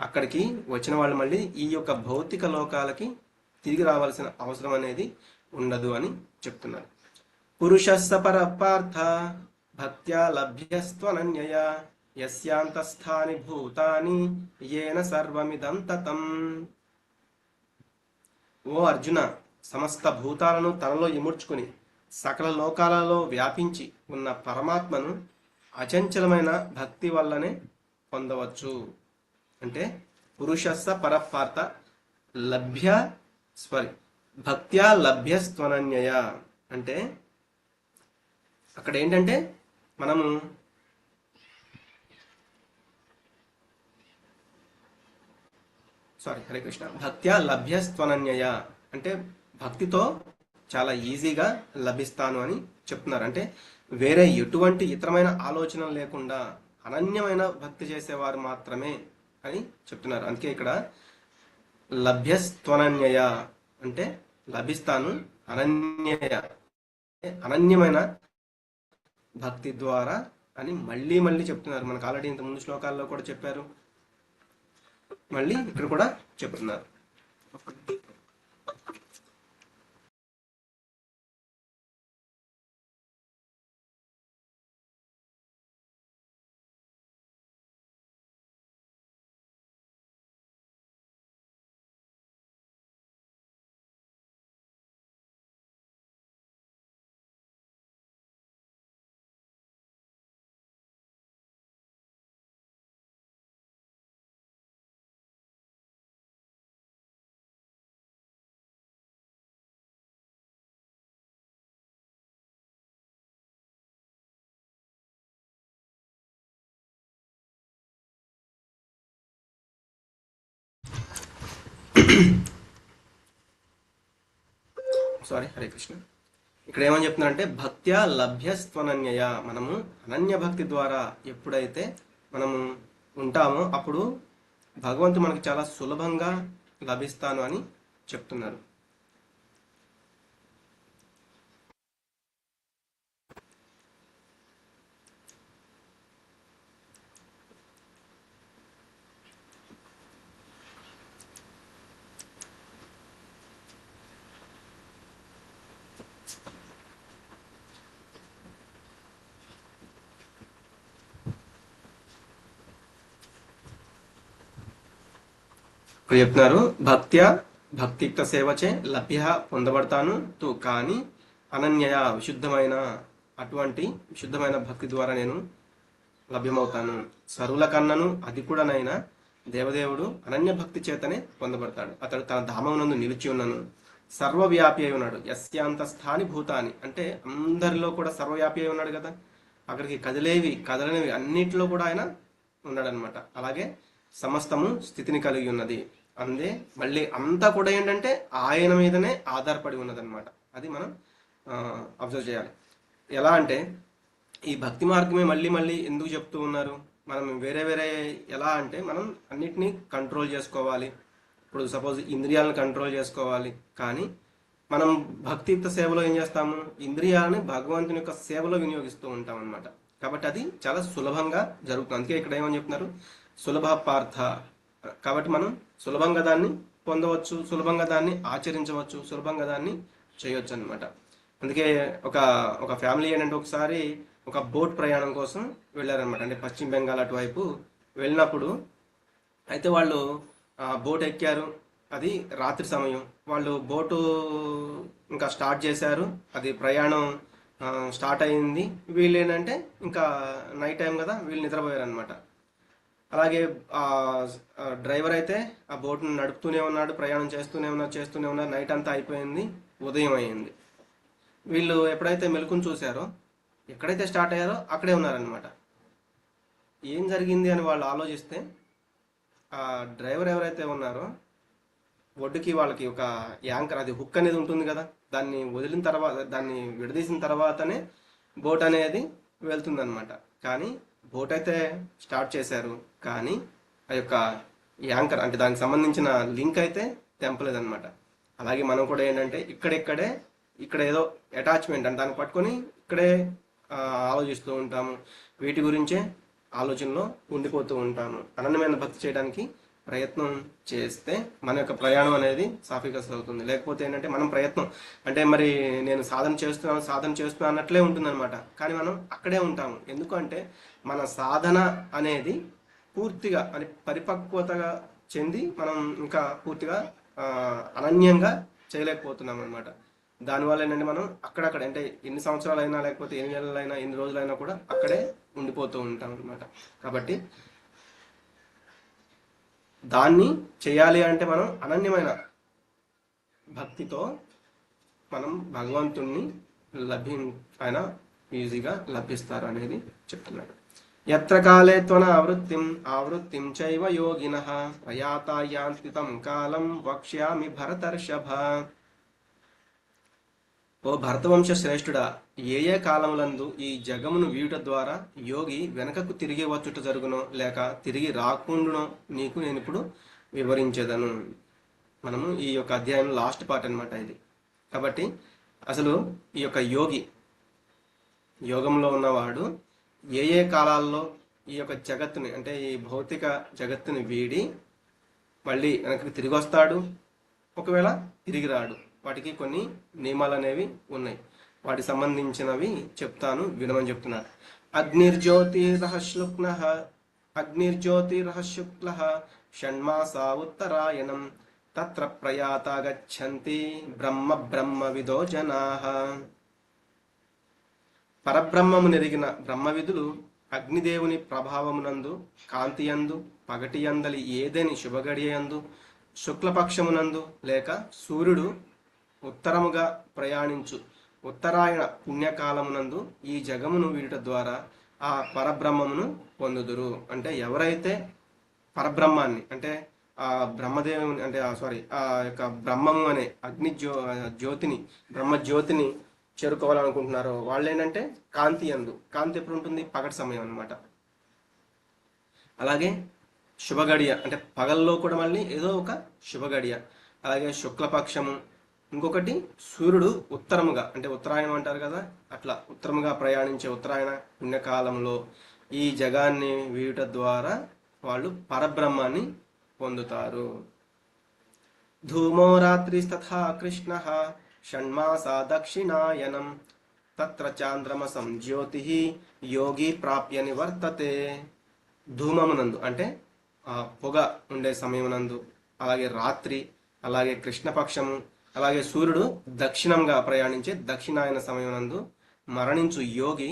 అక్కడికి వచ్చిన వాళ్ళు మళ్ళీ ఈ యొక్క భౌతిక లోకాలకి తిరిగి రావాల్సిన అవసరం అనేది ఉండదు అని చెప్తున్నారు. పురుషస్స పరపార్థ భక్త్యా లభ్యస్త్వనన్యయా యస్యాంతస్థాని భూతాని యేన సర్వమిదం తతం. ఓ అర్జున, సమస్త భూతాలను తనలో ఇముడ్చుకుని సకల లోకాలలో వ్యాపించి ఉన్న పరమాత్మను అచంచలమైన భక్తి వల్లనే పొందవచ్చు. అంటే పురుషస్స పరపార్థ భక్త్యా లభ్యస్త్వనన్యయ అంటే అక్కడ ఏంటంటే మనము హరే కృష్ణ, భక్త్యా లభ్యస్త్వనన్యయ అంటే భక్తితో చాలా ఈజీగా లభిస్తాను అని చెప్తున్నారు. అంటే వేరే ఎటువంటి ఇతరమైన ఆలోచన లేకుండా అనన్యమైన భక్తి చేసేవారు మాత్రమే అని చెప్తున్నారు. అందుకే ఇక్కడ లభ్యస్త్వనన్యయ అంటే లభిస్తాను, అనన్యయ అనన్యమైన భక్తి ద్వారా అని మళ్ళీ మళ్ళీ చెప్తున్నారు. మనకు ఆల్రెడీ ఇంత ముందు శ్లోకాల్లో కూడా చెప్పారు, మళ్ళీ ఇక్కడ కూడా చెప్తున్నారు. సారీ, హరే కృష్ణ. ఇక్కడ ఏమని చెప్తున్నారంటే భక్త్యా లభ్యస్త్వనన్యయ, మనము అనన్య భక్తి ద్వారా ఎప్పుడైతే మనము ఉంటామో అప్పుడు భగవంతుడు మనకి చాలా సులభంగా లభిస్తాను అని చెప్తున్నారు. ఇక్కడ చెప్తున్నారు భక్తియుక్త సేవచే లభ్య పొందబడతాను తు, కానీ అనన్యయ అటువంటి విశుద్ధమైన భక్తి ద్వారా నేను లభ్యమవుతాను. సరుల కన్నను అది కూడానైనా దేవదేవుడు అనన్య భక్తి చేతనే పొందబడతాడు. అతడు తన ధామమునందు నిలిచి ఉన్నను, సర్వవ్యాపి అయి ఉన్నాడు. యస్యాంత స్థాని భూతాని అంటే అందరిలో కూడా సర్వవ్యాపి అయి ఉన్నాడు కదా, అక్కడికి కదలనివి అన్నిటిలో కూడా ఆయన ఉన్నాడనమాట. అలాగే సమస్తము స్థితిని కలిగి ఉన్నది. అందే మళ్ళీ అంతా కూడా ఏంటంటే ఆయన మీదనే ఆధారపడి ఉన్నదన్నమాట. అది మనం అబ్జర్వ్ చేయాలి. ఎలా అంటే ఈ భక్తి మార్గమే మళ్ళీ మళ్ళీ ఎందుకు చెప్తూ ఉన్నారు, మనం వేరే ఎలా అంటే మనం అన్నిటినీ కంట్రోల్ చేసుకోవాలి. ఇప్పుడు సపోజ్ ఇంద్రియాలను కంట్రోల్ చేసుకోవాలి, కానీ మనం భక్తియుక్త సేవలో ఏం చేస్తాము, ఇంద్రియాలని భగవంతుని యొక్క సేవలో వినియోగిస్తూ ఉంటాం అనమాట. కాబట్టి అది చాలా సులభంగా జరుగుతుంది. అందుకే ఇక్కడ ఏమని చెప్తున్నారు, సులభ పార్థ. కాబట్టి మనం సులభంగా దాన్ని పొందవచ్చు, సులభంగా దాన్ని ఆచరించవచ్చు, సులభంగా దాన్ని చేయొచ్చు అనమాట. అందుకే ఒక ఫ్యామిలీ ఏంటంటే ఒకసారి ఒక బోట్ ప్రయాణం కోసం వెళ్ళారనమాట. అంటే పశ్చిమ బెంగాల్ అటువైపు వెళ్ళినప్పుడు అయితే వాళ్ళు బోట్ ఎక్కారు. అది రాత్రి సమయం. వాళ్ళు బోటు ఇంకా స్టార్ట్ చేశారు. అది ప్రయాణం స్టార్ట్ అయింది. వీళ్ళు ఏంటంటే ఇంకా నైట్ టైం కదా, వీళ్ళు నిద్రపోయారు అనమాట. అలాగే డ్రైవర్ అయితే ఆ బోట్ను నడుపుతూనే ఉన్నాడు, ప్రయాణం చేస్తూనే ఉన్నారు. నైట్ అంతా అయిపోయింది, ఉదయం అయింది. వీళ్ళు ఎప్పుడైతే మెలకుని చూశారో, ఎక్కడైతే స్టార్ట్ అయ్యారో అక్కడే ఉన్నారనమాట. ఏం జరిగింది అని వాళ్ళు ఆలోచిస్తే ఆ డ్రైవర్ ఎవరైతే ఉన్నారో ఒడ్డుకి వాళ్ళకి ఒక యాంకర్, అది హుక్ అనేది ఉంటుంది కదా, దాన్ని వదిలిన తర్వాత, దాన్ని విడదీసిన తర్వాతనే బోట్ అనేది వెళ్తుందన్నమాట. కానీ బోట్ అయితే స్టార్ట్ చేశారు, కానీ ఆ యొక్క యాంకర్ అంటే దానికి సంబంధించిన లింక్ అయితే తెంపలేదన్నమాట. అలాగే మనం కూడా ఏంటంటే ఇక్కడ ఏదో అటాచ్మెంట్ అంటే దాన్ని పట్టుకొని ఇక్కడే ఆలోచిస్తూ ఉంటాము, వీటి గురించే ఆలోచనలో ఉండిపోతూ ఉంటాము. అనన్యమైన భక్తి చేయడానికి ప్రయత్నం చేస్తే మన యొక్క ప్రయాణం అనేది సాఫీగా సాగుతుంది. లేకపోతే ఏంటంటే మనం ప్రయత్నం అంటే మరి నేను సాధన చేస్తున్నాను అన్నట్లే ఉంటుందన్నమాట. కానీ మనం అక్కడే ఉంటాము. ఎందుకంటే మన సాధన అనేది పూర్తిగా పరిపక్వతగా చెంది మనం ఇంకా పూర్తిగా అనన్యంగా చేయలేకపోతున్నాం అనమాట. దానివల్ల ఏంటంటే మనం అక్కడక్కడ అంటే ఎన్ని సంవత్సరాలైనా, లేకపోతే ఎన్ని నెలలైనా, ఎన్ని రోజులైనా కూడా అక్కడే ఉండిపోతూ ఉంటాం అనమాట. కాబట్టి దాన్ని చేయాలి అంటే మనం అనన్యమైన భక్తితో మనం భగవంతుణ్ణి ఆయన ఈజీగా లభిస్తారు అనేది చెప్తున్నాడు. యత్ర కాలే త్వన ఆవృత్తిం చైవ యోగినః ప్రయాతా యాంతి తం కాలం వక్ష్యామి భరతర్షభ. ఓ భరతవంశ శ్రేష్ఠుడా, ఏ ఏ కాలములందు ఈ జగమును వీయుట ద్వారా యోగి వెనకకు తిరిగి వచ్చుట జరుగునో లేక తిరిగి రాకుండునో నీకు నేను ఇప్పుడు వివరించేదను. మనము ఈ యొక్క అధ్యాయం లాస్ట్ పార్ట్ అన్నమాట ఇది. కాబట్టి అసలు ఈ యొక్క యోగంలో ఉన్నవాడు ఏ ఏ కాలాల్లో ఈ యొక్క జగత్తుని అంటే ఈ భౌతిక జగత్తుని వీడి మళ్ళీ వెనక్కి తిరిగి వస్తాడు, ఒకవేళ తిరిగి రాడు. వాటికి కొన్ని నియమాలు అనేవి ఉన్నాయి. వాటికి సంబంధించినవి చెప్తాను, వినమని చెప్తున్నారు. అగ్నిర్జ్యోతిరహశుక్ల షణ్మాసా ఉత్తరాయణం తత్ర ప్రయాత గచ్చంతి బ్రహ్మ విదో జనాః. పరబ్రహ్మము నెరిగిన బ్రహ్మవిధులు అగ్నిదేవుని ప్రభావమునందు, కాంతియందు, పగటియందలి ఏదేని శుభగడియందు, శుక్లపక్షమునందు లేక సూర్యుడు ఉత్తరముగా ప్రయాణించు ఉత్తరాయణ పుణ్యకాలమునందు ఈ జగమును వీడుట ద్వారా ఆ పరబ్రహ్మమును పొందుదురు. అంటే ఎవరైతే పరబ్రహ్మాన్ని అంటే ఆ బ్రహ్మదేవుని అంటే ఆ యొక్క బ్రహ్మము అనే జ్యోతిని బ్రహ్మజ్యోతిని చేరుకోవాలనుకుంటున్నారో వాళ్ళు ఏంటంటే కాంతి ఎప్పుడు ఉంటుంది? పగటి సమయం అన్నమాట. అలాగే శుభగడియ అంటే పగల్లో కూడా మళ్ళీ ఏదో ఒక శుభగడియ. అలాగే శుక్లపక్షము, ఇంకొకటి సూర్యుడు ఉత్తరముగా అంటే ఉత్తరాయణం అంటారు కదా, అట్లా ఉత్తరముగా ప్రయాణించే ఉత్తరాయణ పుణ్యకాలంలో ఈ జగాన్ని వీయుట ద్వారా వాళ్ళు పరబ్రహ్మాన్ని పొందుతారు. ధూమో రాత్రిస్తథా కృష్ణ షణ్మాసా దక్షిణాయనం తత్ర చాంద్రమసం జ్యోతి యోగి ప్రాప్య నివర్తతే. ధూమమునందు అంటే పొగ ఉండే సమయమునందు, అలాగే రాత్రి, అలాగే కృష్ణపక్షము, అలాగే సూర్యుడు దక్షిణంగా ప్రయాణించే దక్షిణాయన సమయమునందు మరణించు యోగి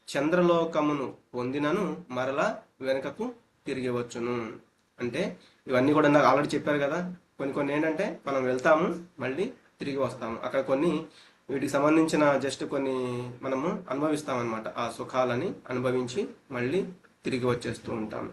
చంద్రలోకమును పొందినను మరలా వెనుకకు తిరిగి వచ్చును. అంటే ఇవన్నీ కూడా నాకు ఆల్రెడీ చెప్పారు కదా. కొన్ని ఏంటంటే మనం వెళ్తాము మళ్ళీ తిరిగి వస్తాము. అక్కడ కొన్ని వీటికి సంబంధించిన జస్ట్ కొన్ని మనము అనుభవిస్తాం అనమాట. ఆ సుఖాలని అనుభవించి మళ్ళీ తిరిగి వచ్చేస్తూ ఉంటాము.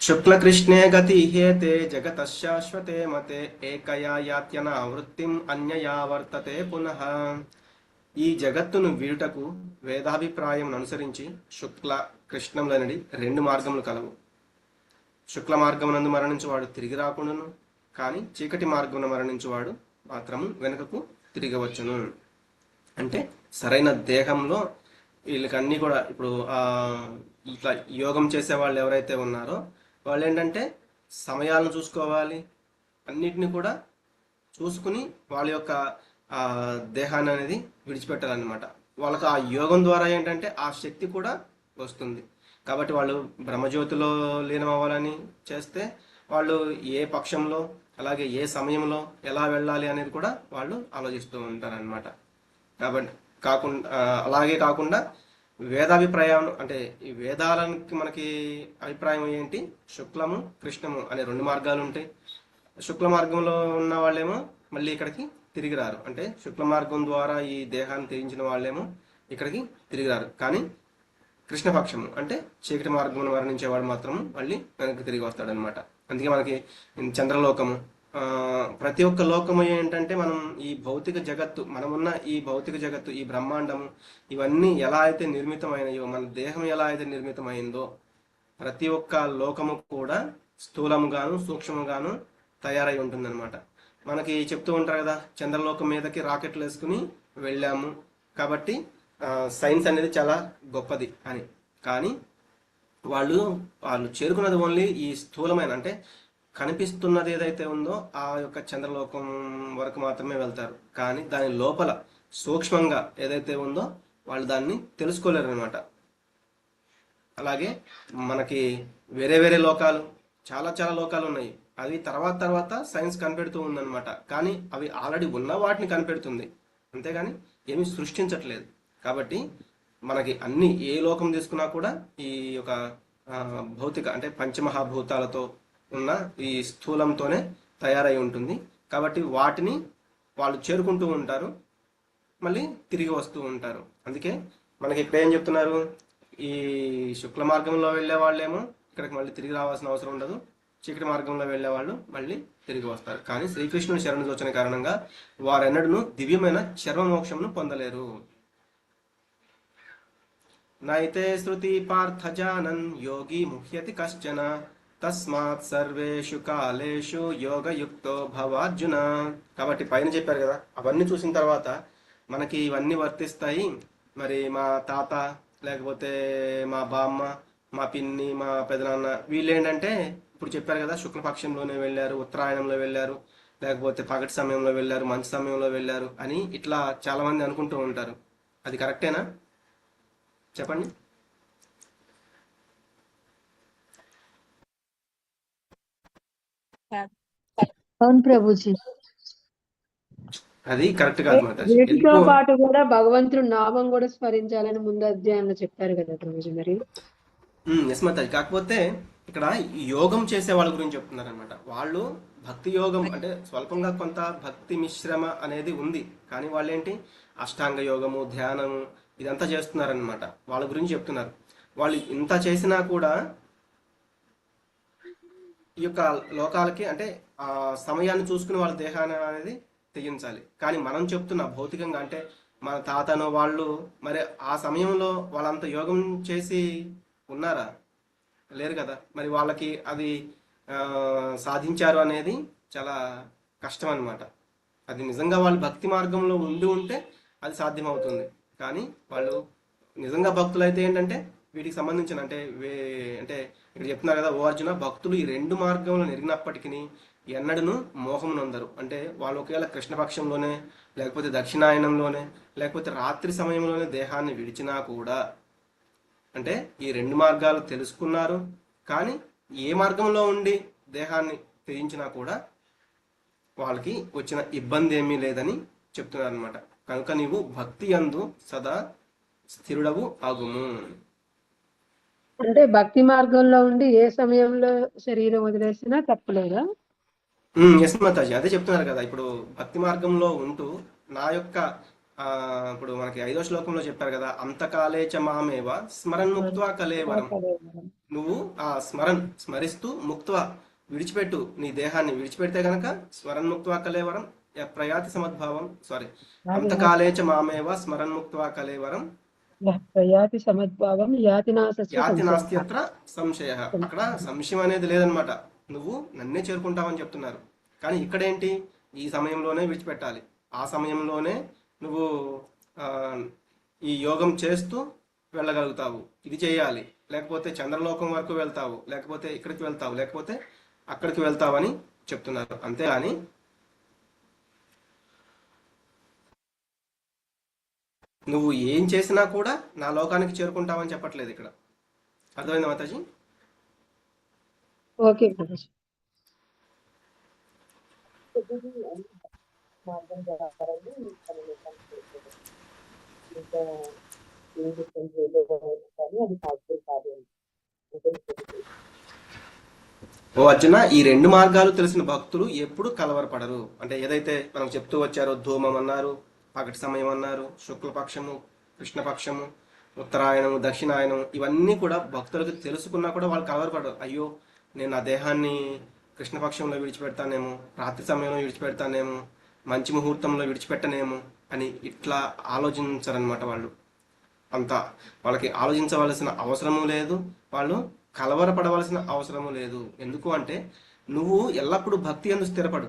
శుక్లకృష్ణే గతి హేతే జగత శాశ్వతే మతే ఏకయా యాత్యనా వృత్తిం అన్యయా వర్తతే పునః. ఈ జగత్తును వీడుటకు వేదాభిప్రాయం అనుసరించి శుక్ల కృష్ణములనడి రెండు మార్గములు కలవు. శుక్ల మార్గమునందు మరణించువాడు తిరిగి రాకుండాను, కానీ చీకటి మార్గమున మరణించువాడు మాత్రము వెనుకకు తిరిగి వచ్చును. అంటే సరైన దేహంలో వీళ్ళకన్నీ కూడా ఇప్పుడు ఇట్లా యోగం చేసే వాళ్ళు ఎవరైతే ఉన్నారో వాళ్ళు ఏంటంటే సమయాలను చూసుకోవాలి, అన్నిటిని కూడా చూసుకుని వాళ్ళ యొక్క దేహాన్ని అనేది విడిచిపెట్టాలన్నమాట. వాళ్ళకు ఆ యోగం ద్వారా ఏంటంటే ఆ శక్తి కూడా వస్తుంది. కాబట్టి వాళ్ళు బ్రహ్మజ్యోతిలో లీనం అవ్వాలని చేస్తే వాళ్ళు ఏ పక్షంలో అలాగే ఏ సమయంలో ఎలా వెళ్ళాలి అనేది కూడా వాళ్ళు ఆలోచిస్తూ ఉంటారనమాట. కాబట్టి అలాగే కాకుండా వేదాభిప్రాయం అంటే ఈ వేదాలకి మనకి అభిప్రాయం ఏంటి? శుక్లము కృష్ణము అనే రెండు మార్గాలు ఉంటాయి. శుక్ల మార్గంలో ఉన్న వాళ్ళేమో మళ్ళీ ఇక్కడికి తిరిగి రారు. అంటే శుక్ల మార్గం ద్వారా ఈ దేహాన్ని త్యజించిన వాళ్ళేమో ఇక్కడికి తిరిగి రారు. కానీ కృష్ణపక్షము అంటే చీకటి మార్గంలో మరణించేవాడు మాత్రము మళ్ళీ వెనక్కి తిరిగి వస్తాడనమాట. అందుకే మనకి చంద్రలోకము, ప్రతి ఒక్క లోకము ఏంటంటే మనం ఈ భౌతిక జగత్తు, మనమున్న ఈ భౌతిక జగత్తు, ఈ బ్రహ్మాండము, ఇవన్నీ ఎలా అయితే నిర్మితమైనయో, మన దేహం ఎలా అయితే నిర్మితమైందో ప్రతి ఒక్క లోకము కూడా స్థూలముగాను సూక్ష్మముగాను తయారై ఉంటుందన్నమాట. మనకి చెప్తూ ఉంటారు కదా, చంద్రలోకం మీదకి రాకెట్లు వేసుకుని వెళ్ళాము కాబట్టి సైన్స్ అనేది చాలా గొప్పది అని. కానీ వాళ్ళు చేరుకున్నది ఓన్లీ ఈ స్థూలమైన అంటే కనిపిస్తున్నది ఏదైతే ఉందో ఆ యొక్క చంద్రలోకం వరకు మాత్రమే వెళ్తారు. కానీ దాని లోపల సూక్ష్మంగా ఏదైతే ఉందో వాళ్ళు దాన్ని తెలుసుకోలేరు అనమాట. అలాగే మనకి వేరే వేరే లోకాలు, చాలా చాలా లోకాలు ఉన్నాయి. అవి తర్వాత సైన్స్ కనిపెడుతూ ఉందన్నమాట. కానీ అవి ఆల్రెడీ ఉన్న వాటిని కనిపెడుతుంది, అంతేగాని ఏమీ సృష్టించట్లేదు. కాబట్టి మనకి అన్ని ఏ లోకం తీసుకున్నా కూడా ఈ యొక్క భౌతిక అంటే పంచమహాభూతాలతో ఉన్న ఈ స్థూలంతోనే తయారై ఉంటుంది. కాబట్టి వాటిని వాళ్ళు చేరుకుంటూ ఉంటారు, మళ్ళీ తిరిగి వస్తూ ఉంటారు. అందుకే మనకి ఇక్కడ ఏం చెప్తున్నారు, ఈ శుక్ల మార్గంలో వెళ్ళే వాళ్ళేమో ఇక్కడికి మళ్ళీ తిరిగి రావాల్సిన అవసరం ఉండదు, చీకటి మార్గంలో వెళ్ళే వాళ్ళు మళ్ళీ తిరిగి వస్తారు. కానీ శ్రీకృష్ణుని శరణ వచ్చిన కారణంగా వారెన్నడూ దివ్యమైన చర్మమోక్షమును పొందలేరు. నైతే శృతి పార్థ జానన్ యోగి ముహ్యతి కశ్చన తస్మాత్ సర్వేషు కాలేషు యోగయుక్తో భవార్జున. కాబట్టి పైన చెప్పారు కదా, అవన్నీ చూసిన తర్వాత మనకి ఇవన్నీ వర్తిస్తాయి. మరి మా తాత, లేకపోతే మా బామ్మ, మా పిన్ని, మా పెదనాన్న వీళ్ళు ఏంటంటే ఇప్పుడు చెప్పారు కదా, శుక్లపక్షంలోనే వెళ్ళారు, ఉత్తరాయణంలో వెళ్ళారు, లేకపోతే పగటి సమయంలో వెళ్ళారు, మంచి సమయంలో వెళ్ళారు అని ఇట్లా చాలా మంది అనుకుంటూ ఉంటారు. అది కరెక్టేనా చెప్పండి? అవును ప్రభుజీ. అది కరెక్ట్ కాదు మాతాజీ. వీటితో పాటు కూడా భగవంతుడు నామం కూడా స్మరించాలని ముందు అధ్యాయంలో చెప్పారు కదా ప్రభుజీ. మరి ఎస్ మాతాజీ. కాకపోతే ఇక్కడ యోగం చేసే వాళ్ళ గురించి చెప్తున్నారు అనమాట. వాళ్ళు భక్తి యోగం అంటే స్వల్పంగా కొంత భక్తి మిశ్రమ అనేది ఉంది, కానీ వాళ్ళు ఏంటి అష్టాంగ యోగము, ధ్యానము ఇదంతా చేస్తున్నారనమాట. వాళ్ళ గురించి చెప్తున్నారు. వాళ్ళు ఇంత చేసినా కూడా ఈ యొక్క లోకాలకి అంటే ఆ సమయాన్ని చూసుకుని వాళ్ళ దేహాన్ని అనేది తెగించాలి. కానీ మనం చెప్తున్న భౌతికంగా అంటే మన తాతను వాళ్ళు మరి ఆ సమయంలో వాళ్ళంత యోగం చేసి ఉన్నారా? లేరు కదా. మరి వాళ్ళకి అది సాధించారు అనేది చాలా కష్టం అన్నమాట. అది నిజంగా వాళ్ళు భక్తి మార్గంలో ఉండి ఉంటే అది సాధ్యమవుతుంది. కానీ వాళ్ళు నిజంగా భక్తులు అయితే ఏంటంటే వీటికి సంబంధించిన అంటే అంటే ఇక్కడ చెప్తున్నారు కదా, ఓ అర్జున, భక్తులు ఈ రెండు మార్గంలో నెరిగినప్పటికీ ఎన్నడను మోహం నొందరు. అంటే వాళ్ళు ఒకవేళ కృష్ణపక్షంలోనే, లేకపోతే దక్షిణాయనంలోనే, లేకపోతే రాత్రి సమయంలోనే దేహాన్ని విడిచినా కూడా, అంటే ఈ రెండు మార్గాలు తెలుసుకున్నారు, కానీ ఏ మార్గంలో ఉండి దేహాన్ని త్యజించినా కూడా వాళ్ళకి వచ్చిన ఇబ్బంది ఏమీ లేదని చెప్తున్నారు అనమాట. కనుక నీవు భక్తి యందు సదా స్థిరుడవు ఆగుము. అంటే భక్తి మార్గంలో ఉండి ఏ సమయంలో శరీరం వదిలేసినా తప్పలేదా? ఎస్ మాతాజీ, అదే చెప్తున్నారు కదా. ఇప్పుడు భక్తి మార్గంలో ఉంటూ నా యొక్క ఇప్పుడు మనకి 5వ శ్లోకంలో చెప్పారు కదా, అంతకాలేచ మామేవ స్మరన్ ముక్త్వా కలేవరం. నువ్వు ఆ స్మరిస్తూ ముక్త్వా విడిచిపెట్టు, నీ దేహాన్ని విడిచిపెడితే గనక స్మరన్ ముక్త్వా కలేవరం ప్రయాతి సమద్భావం అంతకాలేచ మామేవ స్మరన్ ముక్త్వా కలేవరం ప్రయాతి సమద్భావం యాతి నాస్త్యత్ర సంశయ. అక్కడ సంశయం అనేది లేదనమాట. నువ్వు నన్నే చేరుకుంటావని చెప్తున్నారు. కానీ ఇక్కడేంటి, ఈ సమయంలోనే విడిచిపెట్టాలి, ఆ సమయంలోనే నువ్వు ఈ యోగం చేస్తూ వెళ్ళగలుగుతావు, ఇది చేయాలి, లేకపోతే చంద్రలోకం వరకు వెళ్తావు, లేకపోతే ఇక్కడికి వెళ్తావు, లేకపోతే అక్కడికి వెళ్తావని చెప్తున్నారు. అంతేగాని నువ్వు ఏం చేసినా కూడా నా లోకానికి చేరుకుంటావని చెప్పట్లేదు ఇక్కడ. అర్థమైందా మాతాజీ? ఓకే ప్రభుజీ. ఓ అర్జున, ఈ రెండు మార్గాలు తెలిసిన భక్తులు ఎప్పుడు కలవరపడరు. అంటే ఏదైతే మనం చెప్తూ వచ్చారో, ధూమం అన్నారు, పగటి సమయం అన్నారు, శుక్లపక్షము, కృష్ణపక్షము, ఉత్తరాయణము, దక్షిణాయనం, ఇవన్నీ కూడా భక్తులకు తెలుసుకున్నా కూడా వాళ్ళు కలవరపడరు. అయ్యో, నేను నా దేహాన్ని కృష్ణపక్షంలో విడిచిపెడతానేమో, రాత్రి సమయంలో విడిచిపెడతానేమో, మంచి ముహూర్తంలో విడిచిపెట్టనేమో అని ఇట్లా ఆలోచించరనమాట. వాళ్ళు అంత వాళ్ళకి ఆలోచించవలసిన అవసరము లేదు, వాళ్ళు కలవరపడవలసిన అవసరము లేదు. ఎందుకు అంటే నువ్వు ఎల్లప్పుడూ భక్తి యందు స్థిరపడు.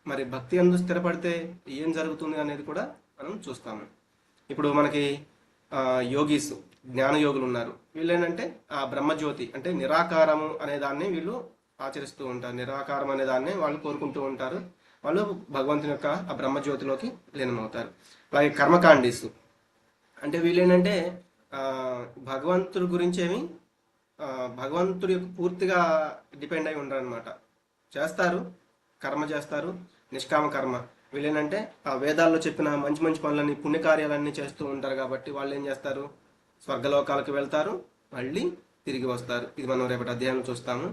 మరి భక్తి యందు స్థిరపడితే ఏం జరుగుతుంది అనేది కూడా మనం చూస్తాము. ఇప్పుడు మనకి యోగీస్, జ్ఞానయోగులు ఉన్నారు. వీళ్ళు ఏంటంటే ఆ బ్రహ్మజ్యోతి అంటే నిరాకారము అనే దాన్ని వీళ్ళు ఆచరిస్తూ ఉంటారు. నిరాకారం అనే దాన్ని వాళ్ళు కోరుకుంటూ ఉంటారు. వాళ్ళు భగవంతుని యొక్క ఆ బ్రహ్మజ్యోతిలోకి లీనమవుతారు. అలాగే కర్మకాండీస్ అంటే వీళ్ళు ఏంటంటే భగవంతుడి గురించి ఏమి భగవంతుడి యొక్క పూర్తిగా డిపెండ్ అయి ఉండరు అనమాట. చేస్తారు, కర్మ చేస్తారు, నిష్కామ కర్మ. వీళ్ళేంటంటే ఆ వేదాల్లో చెప్పిన మంచి మంచి పనులన్నీ, పుణ్యకార్యాలన్నీ చేస్తూ ఉంటారు. కాబట్టి వాళ్ళు ఏం చేస్తారు, స్వర్గలోకాలకు వెళ్తారు, మళ్ళీ తిరిగి వస్తారు. ఇది మనం రేపటి అధ్యాయంలో చూస్తాము.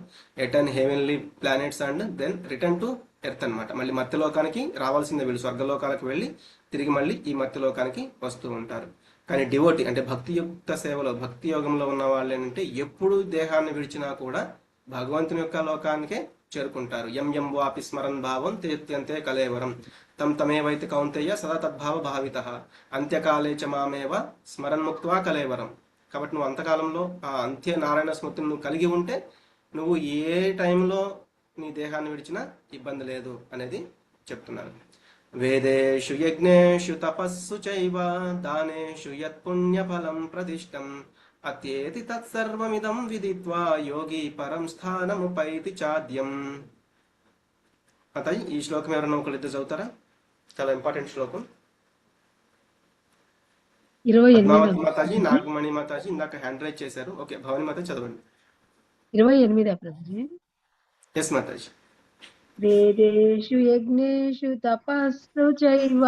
Attain heavenly planets and then return to earth అనమాట. మళ్ళీ మర్త్యలోకానికి రావాల్సిందే వీళ్ళు. స్వర్గలోకాలకు వెళ్ళి తిరిగి మళ్ళీ ఈ మర్త్యలోకానికి వస్తూ ఉంటారు. కానీ డివోటి అంటే భక్తియుక్త సేవలో భక్తి యోగంలో ఉన్న వాళ్ళు ఏంటంటే ఎప్పుడు దేహాన్ని విడిచినా కూడా భగవంతుని యొక్క లోకానికే చేరుకుంటారు. యం యం వాపి స్మరన్ భావం తేత్యంతే కలేవరం తం తమేవైతి కౌంతేయ సదా తద్భావ భావిత అంత్యకాలే చ మామేవ స్మరన్ ముక్త్వా కలేవరం. కాబట్టి నువ్వు అంతకాలంలో ఆ అంత్య నారాయణ స్మృతిని నువ్వు కలిగి ఉంటే నువ్వు ఏ టైంలో నీ దేహాన్ని విడిచినా ఇబ్బంది లేదు అనేది చెప్తున్నారు. వేదేషు యజ్ఞేషు తపస్సు చైవ దానేషు యత్పుణ్యఫలం ప్రతిష్టం అత్యేతి తత్సర్వమిదం విదిత్వా యోగి పరం స్థానముపైతి చాద్యం. అతయి ఈ శ్లోకం ఎవరైనా ఒకళ్ళిద్దరు చదువుతారా? చాలా ఇంపార్టెంట్ శ్లోకం. 28 పద్మావతి మాతాజీ, నాగమణి మాతాజీ ఇందాక హ్యాండ్ రైజ్ చేశారు. ఓకే, భవాని మాతాజీ చదవండి. 28 ప్రభుజీ. ఎస్ మాతాజీ. వేదేషు యజ్ఞేషు తపస్సు చైవ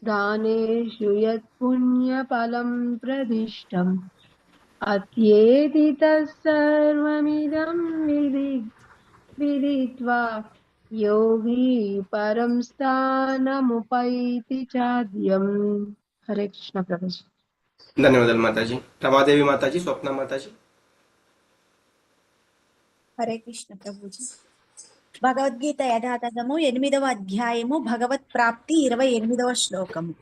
దానేషు యత్పుణ్యఫలం ప్రదిష్టం అత్యేతి తత్సర్వమిదం విదిత్వా యోగి పరం స్థానముపైతి చాద్యం. హరే కృష్ణ ప్రభుజీ. ధన్యవాదాలు మాతాజీ. రమాదేవి మాతాజీ, స్వప్న మాతాజీ. హరే కృష్ణ ప్రభుజీ. భగవద్గీత యథాతథము 8వ అధ్యాయము భగవత్ ప్రాప్తి 28వ శ్లోకము.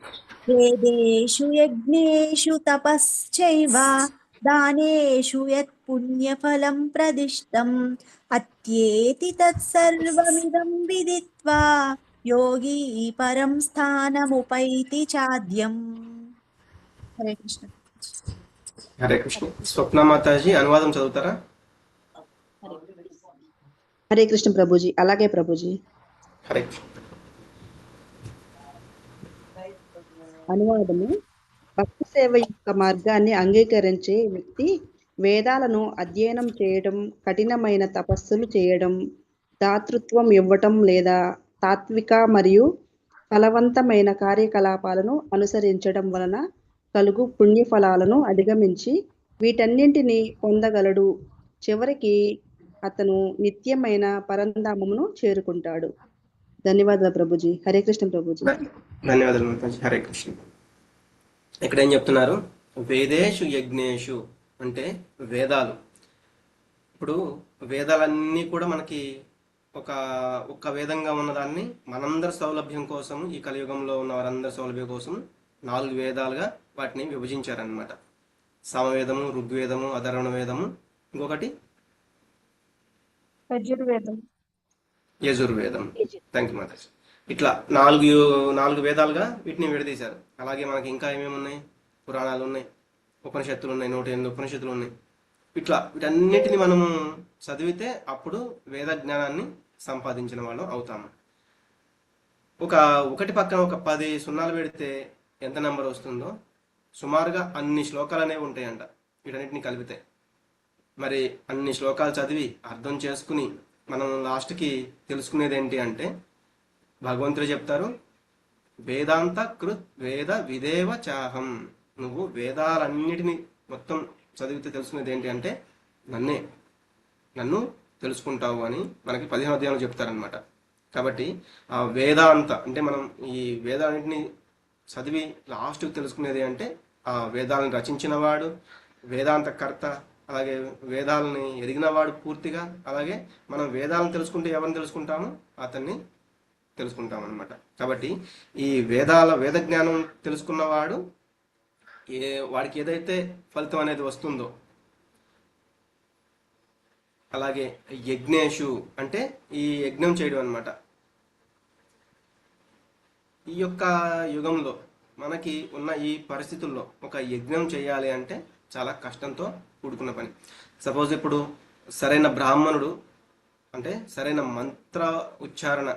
వేదేషు యజ్ఞేషు తపశ్చైవ దానేషు యత్ పుణ్యఫలం ప్రదిష్టం అత్యేతి తత్సర్వమిదం విదిత్వా యోగి పరం స్థానముపైతి చాద్యం. హరే కృష్ణ. హరే కృష్ణ. స్వప్న మాతాజీ అనువాదం చదువుతారా? హరే కృష్ణ ప్రభుజీ. అలాగే ప్రభుజీ. హరే. అనువాదము. భక్తి సేవ యొక్క మార్గాన్ని అంగీకరించే వ్యక్తి వేదాలను అధ్యయనం చేయడం, కఠినమైన తపస్సులు చేయడం, దాతృత్వం ఇవ్వటం లేదా తాత్విక మరియు ఫలవంతమైన కార్యకలాపాలను అనుసరించడం వలన కలుగు పుణ్యఫలాలను అధిగమించి వీటన్నింటినీ పొందగలడు. చివరికి అతను నిత్యమైన పరంధామమును చేరుకుంటాడు. ధన్యవాదాలు ప్రభుజీ. హరే కృష్ణ ప్రభుజీ. ధన్యవాదాలు మాతాజీ. హరే కృష్ణ. ఇక్కడ ఏం చెప్తున్నారు? వేదేషు యజ్ఞేషు అంటే వేదాలు. ఇప్పుడు వేదాలన్నీ కూడా మనకి ఒక వేదంగా ఉన్నదాన్ని మనందరి సౌలభ్యం కోసం, ఈ కలియుగంలో ఉన్న వారందరి సౌలభ్యం కోసం 4 వేదాలుగా వాటిని విభజించారనమాట. సామవేదము, ఋగ్వేదము, అధర్వణ వేదము, ఇంకొకటి యజుర్వేదం. Thank you Mataji. ఇట్లా 4 వేదాలుగా వీటిని విడదీశారు. అలాగే మనకి ఇంకా ఏమేమి ఉన్నాయి? పురాణాలు ఉన్నాయి, ఉపనిషత్తులు ఉన్నాయి, 108 ఉపనిషత్తులు ఉన్నాయి. ఇట్లా వీటన్నిటిని మనము చదివితే అప్పుడు వేద జ్ఞానాన్ని సంపాదించిన వాళ్ళం అవుతాము. ఒకటి పక్కన ఒక 10 సున్నాలు పెడితే ఎంత నెంబర్ వస్తుందో సుమారుగా అన్ని శ్లోకాలు అనేవి ఉంటాయంట వీటన్నిటిని కలిపితే. మరి అన్ని శ్లోకాలు చదివి అర్థం చేసుకుని మనం లాస్ట్కి తెలుసుకునేది ఏంటి అంటే భగవంతుడు చెప్తారు, వేదాంత కృత్ వేద విదేవ చాహం. నువ్వు వేదాలన్నిటినీ మొత్తం చదివితే తెలుసుకునేది ఏంటి అంటే నన్ను తెలుసుకుంటావు అని మనకి 15వ అధ్యాయంలో చెప్తారనమాట. కాబట్టి ఆ వేదాంత అంటే మనం ఈ వేదాలన్నింటినీ చదివి లాస్ట్కి తెలుసుకునేది అంటే ఆ వేదాలను రచించిన వాడు, వేదాంత కర్త, అలాగే వేదాలని ఎరిగినవాడు పూర్తిగా. అలాగే మనం వేదాలను తెలుసుకుంటే ఎవరిని తెలుసుకుంటామో అతన్ని తెలుసుకుంటాం అనమాట. కాబట్టి ఈ వేద జ్ఞానం తెలుసుకున్నవాడు వాడికి ఏదైతే ఫలితం అనేది వస్తుందో, అలాగే యజ్ఞేషు అంటే ఈ యజ్ఞం చేయడం అనమాట. ఈ యొక్క యుగంలో మనకి ఉన్న ఈ పరిస్థితుల్లో ఒక యజ్ఞం చేయాలి అంటే చాలా కష్టంతో కూడుకున్న పని. సపోజ్ ఇప్పుడు సరైన బ్రాహ్మణుడు అంటే సరైన మంత్ర ఉచ్చారణ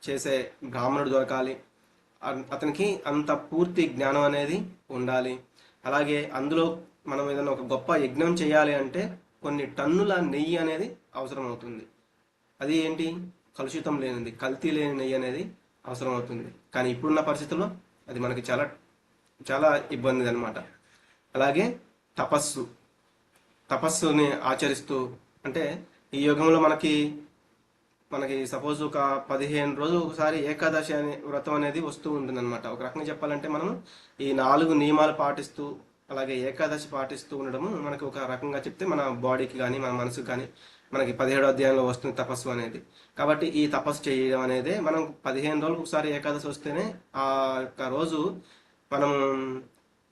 చేసే బ్రాహ్మణుడు దొరకాలి. అతనికి అంత పూర్తి జ్ఞానం అనేది ఉండాలి. అలాగే అందులో మనం ఏదైనా ఒక గొప్ప యజ్ఞం చేయాలి అంటే కొన్ని టన్నుల నెయ్యి అనేది అవసరం అవుతుంది. అది ఏంటి? కలుషితం లేనిది, కల్తీ లేని నెయ్యి అనేది అవసరం అవుతుంది. కానీ ఇప్పుడున్న పరిస్థితుల్లో అది మనకి చాలా చాలా ఇబ్బంది అనమాట. అలాగే తపస్సుని ఆచరిస్తూ అంటే ఈ యుగంలో మనకి మనకి సపోజ్ ఒక 15 రోజులు ఒకసారి ఏకాదశి అనే వ్రతం అనేది వస్తూ ఉంటుంది అనమాట. ఒక రకంగా చెప్పాలంటే మనం ఈ 4 నియమాలు పాటిస్తూ అలాగే ఏకాదశి పాటిస్తూ ఉండడము మనకి ఒక రకంగా చెప్తే మన బాడీకి కానీ మన మనసుకి కానీ మనకి 17వ అధ్యాయంలో వస్తుంది తపస్సు అనేది. కాబట్టి ఈ తపస్సు చేయడం అనేది మనం 15 రోజులకు ఒకసారి ఏకాదశి వస్తేనే ఆ యొక్క రోజు మనం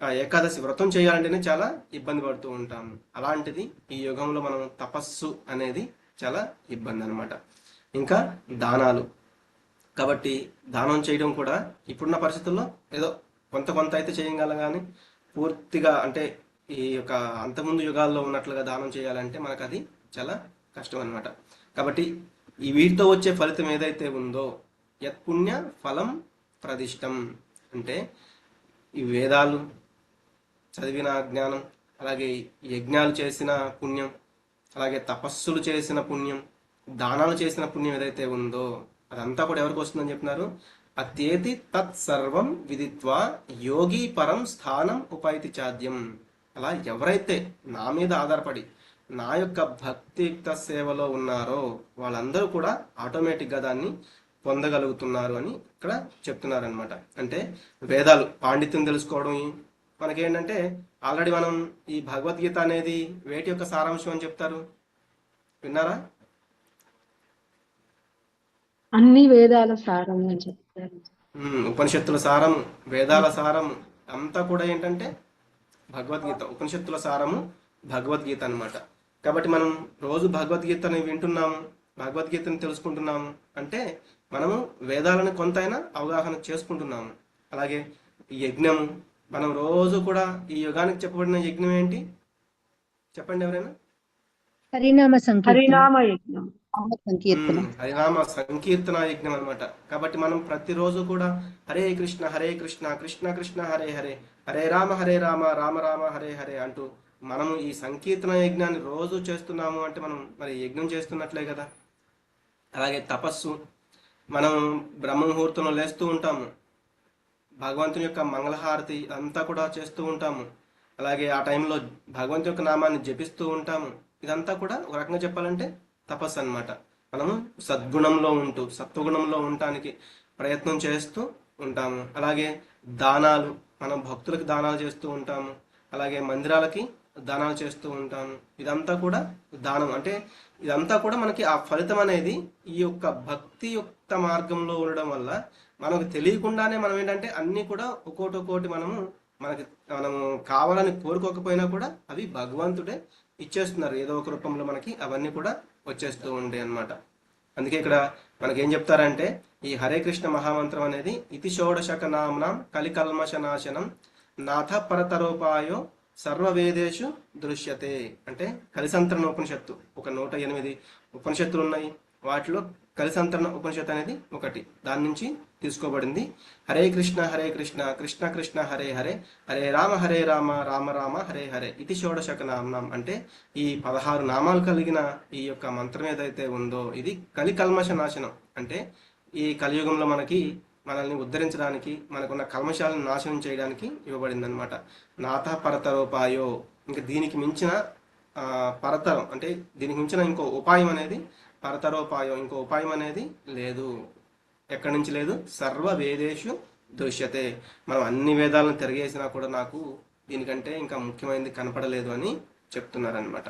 ఆ ఏకాదశి వ్రతం చేయాలంటేనే చాలా ఇబ్బంది పడుతూ ఉంటాము. అలాంటిది ఈ యుగంలో మనం తపస్సు అనేది చాలా ఇబ్బంది అనమాట. ఇంకా దానాలు, కాబట్టి దానం చేయడం కూడా ఇప్పుడున్న పరిస్థితుల్లో ఏదో కొంత కొంత అయితే చేయగలం, కానీ పూర్తిగా అంటే ఈ యొక్క అంతకుముందు యుగాల్లో ఉన్నట్లుగా దానం చేయాలంటే మనకు అది చాలా కష్టం అనమాట. కాబట్టి ఈ వీటితో వచ్చే ఫలితం ఏదైతే ఉందో యత్పుణ్య ఫలం ప్రదిష్టం, అంటే ఈ వేదాలు చదివిన జ్ఞానం, అలాగే యజ్ఞాలు చేసిన పుణ్యం, అలాగే తపస్సులు చేసిన పుణ్యం, దానాలు చేసిన పుణ్యం ఏదైతే ఉందో అదంతా కూడా ఎవరికి వస్తుందని చెప్పినారు? అత్యేతి తత్సర్వం విదిత్వా యోగి పరం స్థానం ఉపైతి చాద్యం. అలా ఎవరైతే నా మీద ఆధారపడి నా యొక్క భక్తియుక్త సేవలో ఉన్నారో వాళ్ళందరూ కూడా ఆటోమేటిక్గా దాన్ని పొందగలుగుతున్నారు అని ఇక్కడ చెప్తున్నారనమాట. అంటే వేదాలు పాండిత్యం తెలుసుకోవడం మనకేంటంటే ఆల్రెడీ మనం ఈ భగవద్గీత అనేది వేటి యొక్క సారాంశం అని చెప్తారు, విన్నారా? అన్ని వేదాల సారం అని చెప్తారు. ఉపనిషత్తుల సారము, వేదాల సారము అంతా కూడా ఏంటంటే భగవద్గీత. ఉపనిషత్తుల సారము భగవద్గీత అన్నమాట. కాబట్టి మనం రోజు భగవద్గీతని వింటున్నాము, భగవద్గీతని తెలుసుకుంటున్నాము అంటే మనము వేదాలను కొంతైనా అవగాహన చేసుకుంటున్నాము. అలాగే ఈ యజ్ఞము, మనం రోజు కూడా ఈ యుగానికి చెప్పబడిన యజ్ఞం ఏంటి చెప్పండి ఎవరైనా? హరినామ సంకీర్తన. హరినామ యజ్ఞం, సంకీర్తన. హరినామ సంకీర్తన యజ్ఞం అనమాట. కాబట్టి మనం ప్రతిరోజు కూడా హరే కృష్ణ కృష్ణ కృష్ణ హరే హరే, హరే రామ రామ రామ హరే హరే అంటూ మనము ఈ సంకీర్తన యజ్ఞాన్ని రోజు చేస్తున్నాము అంటే మనం మరి యజ్ఞం చేస్తున్నట్లే కదా. అలాగే తపస్సు, మనం బ్రహ్మముహూర్తంలో లేస్తూ ఉంటాము, భగవంతుని యొక్క మంగళహారతి అంతా కూడా చేస్తూ ఉంటాము. అలాగే ఆ టైంలో భగవంతుని యొక్క నామాన్ని జపిస్తూ ఉంటాము. ఇదంతా కూడా ఒక రకంగా చెప్పాలంటే తపస్సు అన్నమాట. మనము సద్గుణంలో ఉంటూ సత్వగుణంలో ఉండటానికి ప్రయత్నం చేస్తూ ఉంటాము. అలాగే దానాలు, మనం భక్తులకు దానాలు చేస్తూ ఉంటాము, అలాగే మందిరాలకి దానాలు చేస్తూ ఉంటాము. ఇదంతా కూడా దానం అంటే ఇదంతా కూడా మనకి ఆ ఫలితం అనేది ఈ యొక్క భక్తియుక్త మార్గంలో ఉండడం వల్ల మనకు తెలియకుండానే మనం ఏంటంటే అన్నీ కూడా ఒక్కోటి మనము కావాలని కోరుకోకపోయినా కూడా అవి భగవంతుడే ఇచ్చేస్తున్నారు, ఏదో ఒక రూపంలో మనకి అవన్నీ కూడా వచ్చేస్తూ ఉంటాయి అన్నమాట. అందుకే ఇక్కడ మనకేం చెప్తారంటే ఈ హరే కృష్ణ మహామంత్రం అనేది ఇతి షోడశక నామ్నాం కలికల్మష నాశనం నాథ పరతరోపాయో సర్వవేదేషు దృశ్యతే. అంటే కలిసంతరణ ఉపనిషత్తు ఒక 108 ఉపనిషత్తులు ఉన్నాయి, వాటిలో కలిసంతరణ ఉపనిషత్తు అనేది ఒకటి, దాని నుంచి తీసుకోబడింది. హరే కృష్ణ కృష్ణ కృష్ణ హరే హరే, హరే రామ రామ రామ హరే హరే ఇది షోడశక నామం. అంటే ఈ 16 నామాలు కలిగిన ఈ యొక్క మంత్రం ఏదైతే ఉందో ఇది కలికల్మష నాశనం. అంటే ఈ కలియుగంలో మనల్ని ఉద్ధరించడానికి, మనకున్న కల్మషాలను నాశనం చేయడానికి ఇవ్వబడింది అనమాట. నాథ పరతరోపాయో, ఇంకా దీనికి మించిన పరతరం అంటే దీనికి మించిన ఇంకో ఉపాయం అనేది పరతరోపాయం, ఇంకో ఉపాయం అనేది లేదు, ఎక్కడి నుంచి లేదు. సర్వ వేదేషు దృశ్యతే, మనం అన్ని వేదాలను తిరిగేసినా కూడా నాకు దీనికంటే ఇంకా ముఖ్యమైనది కనపడలేదు అని చెప్తున్నారనమాట.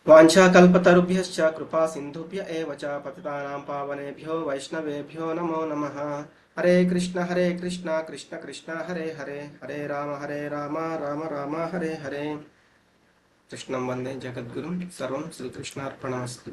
వాంఛాకల్పతరుభ్యశ్చ కృపా సింధుభ్య ఏవ చ పతితానాం పావనేభ్యో వైష్ణవేభ్యో నమో నమః. హరే కృష్ణ కృష్ణ కృష్ణ హరే హరే, హరే రామ రామ రామ హరే హరే. కృష్ణం వందే జగద్గురుం, సర్వం శ్రీకృష్ణార్పణమస్తు.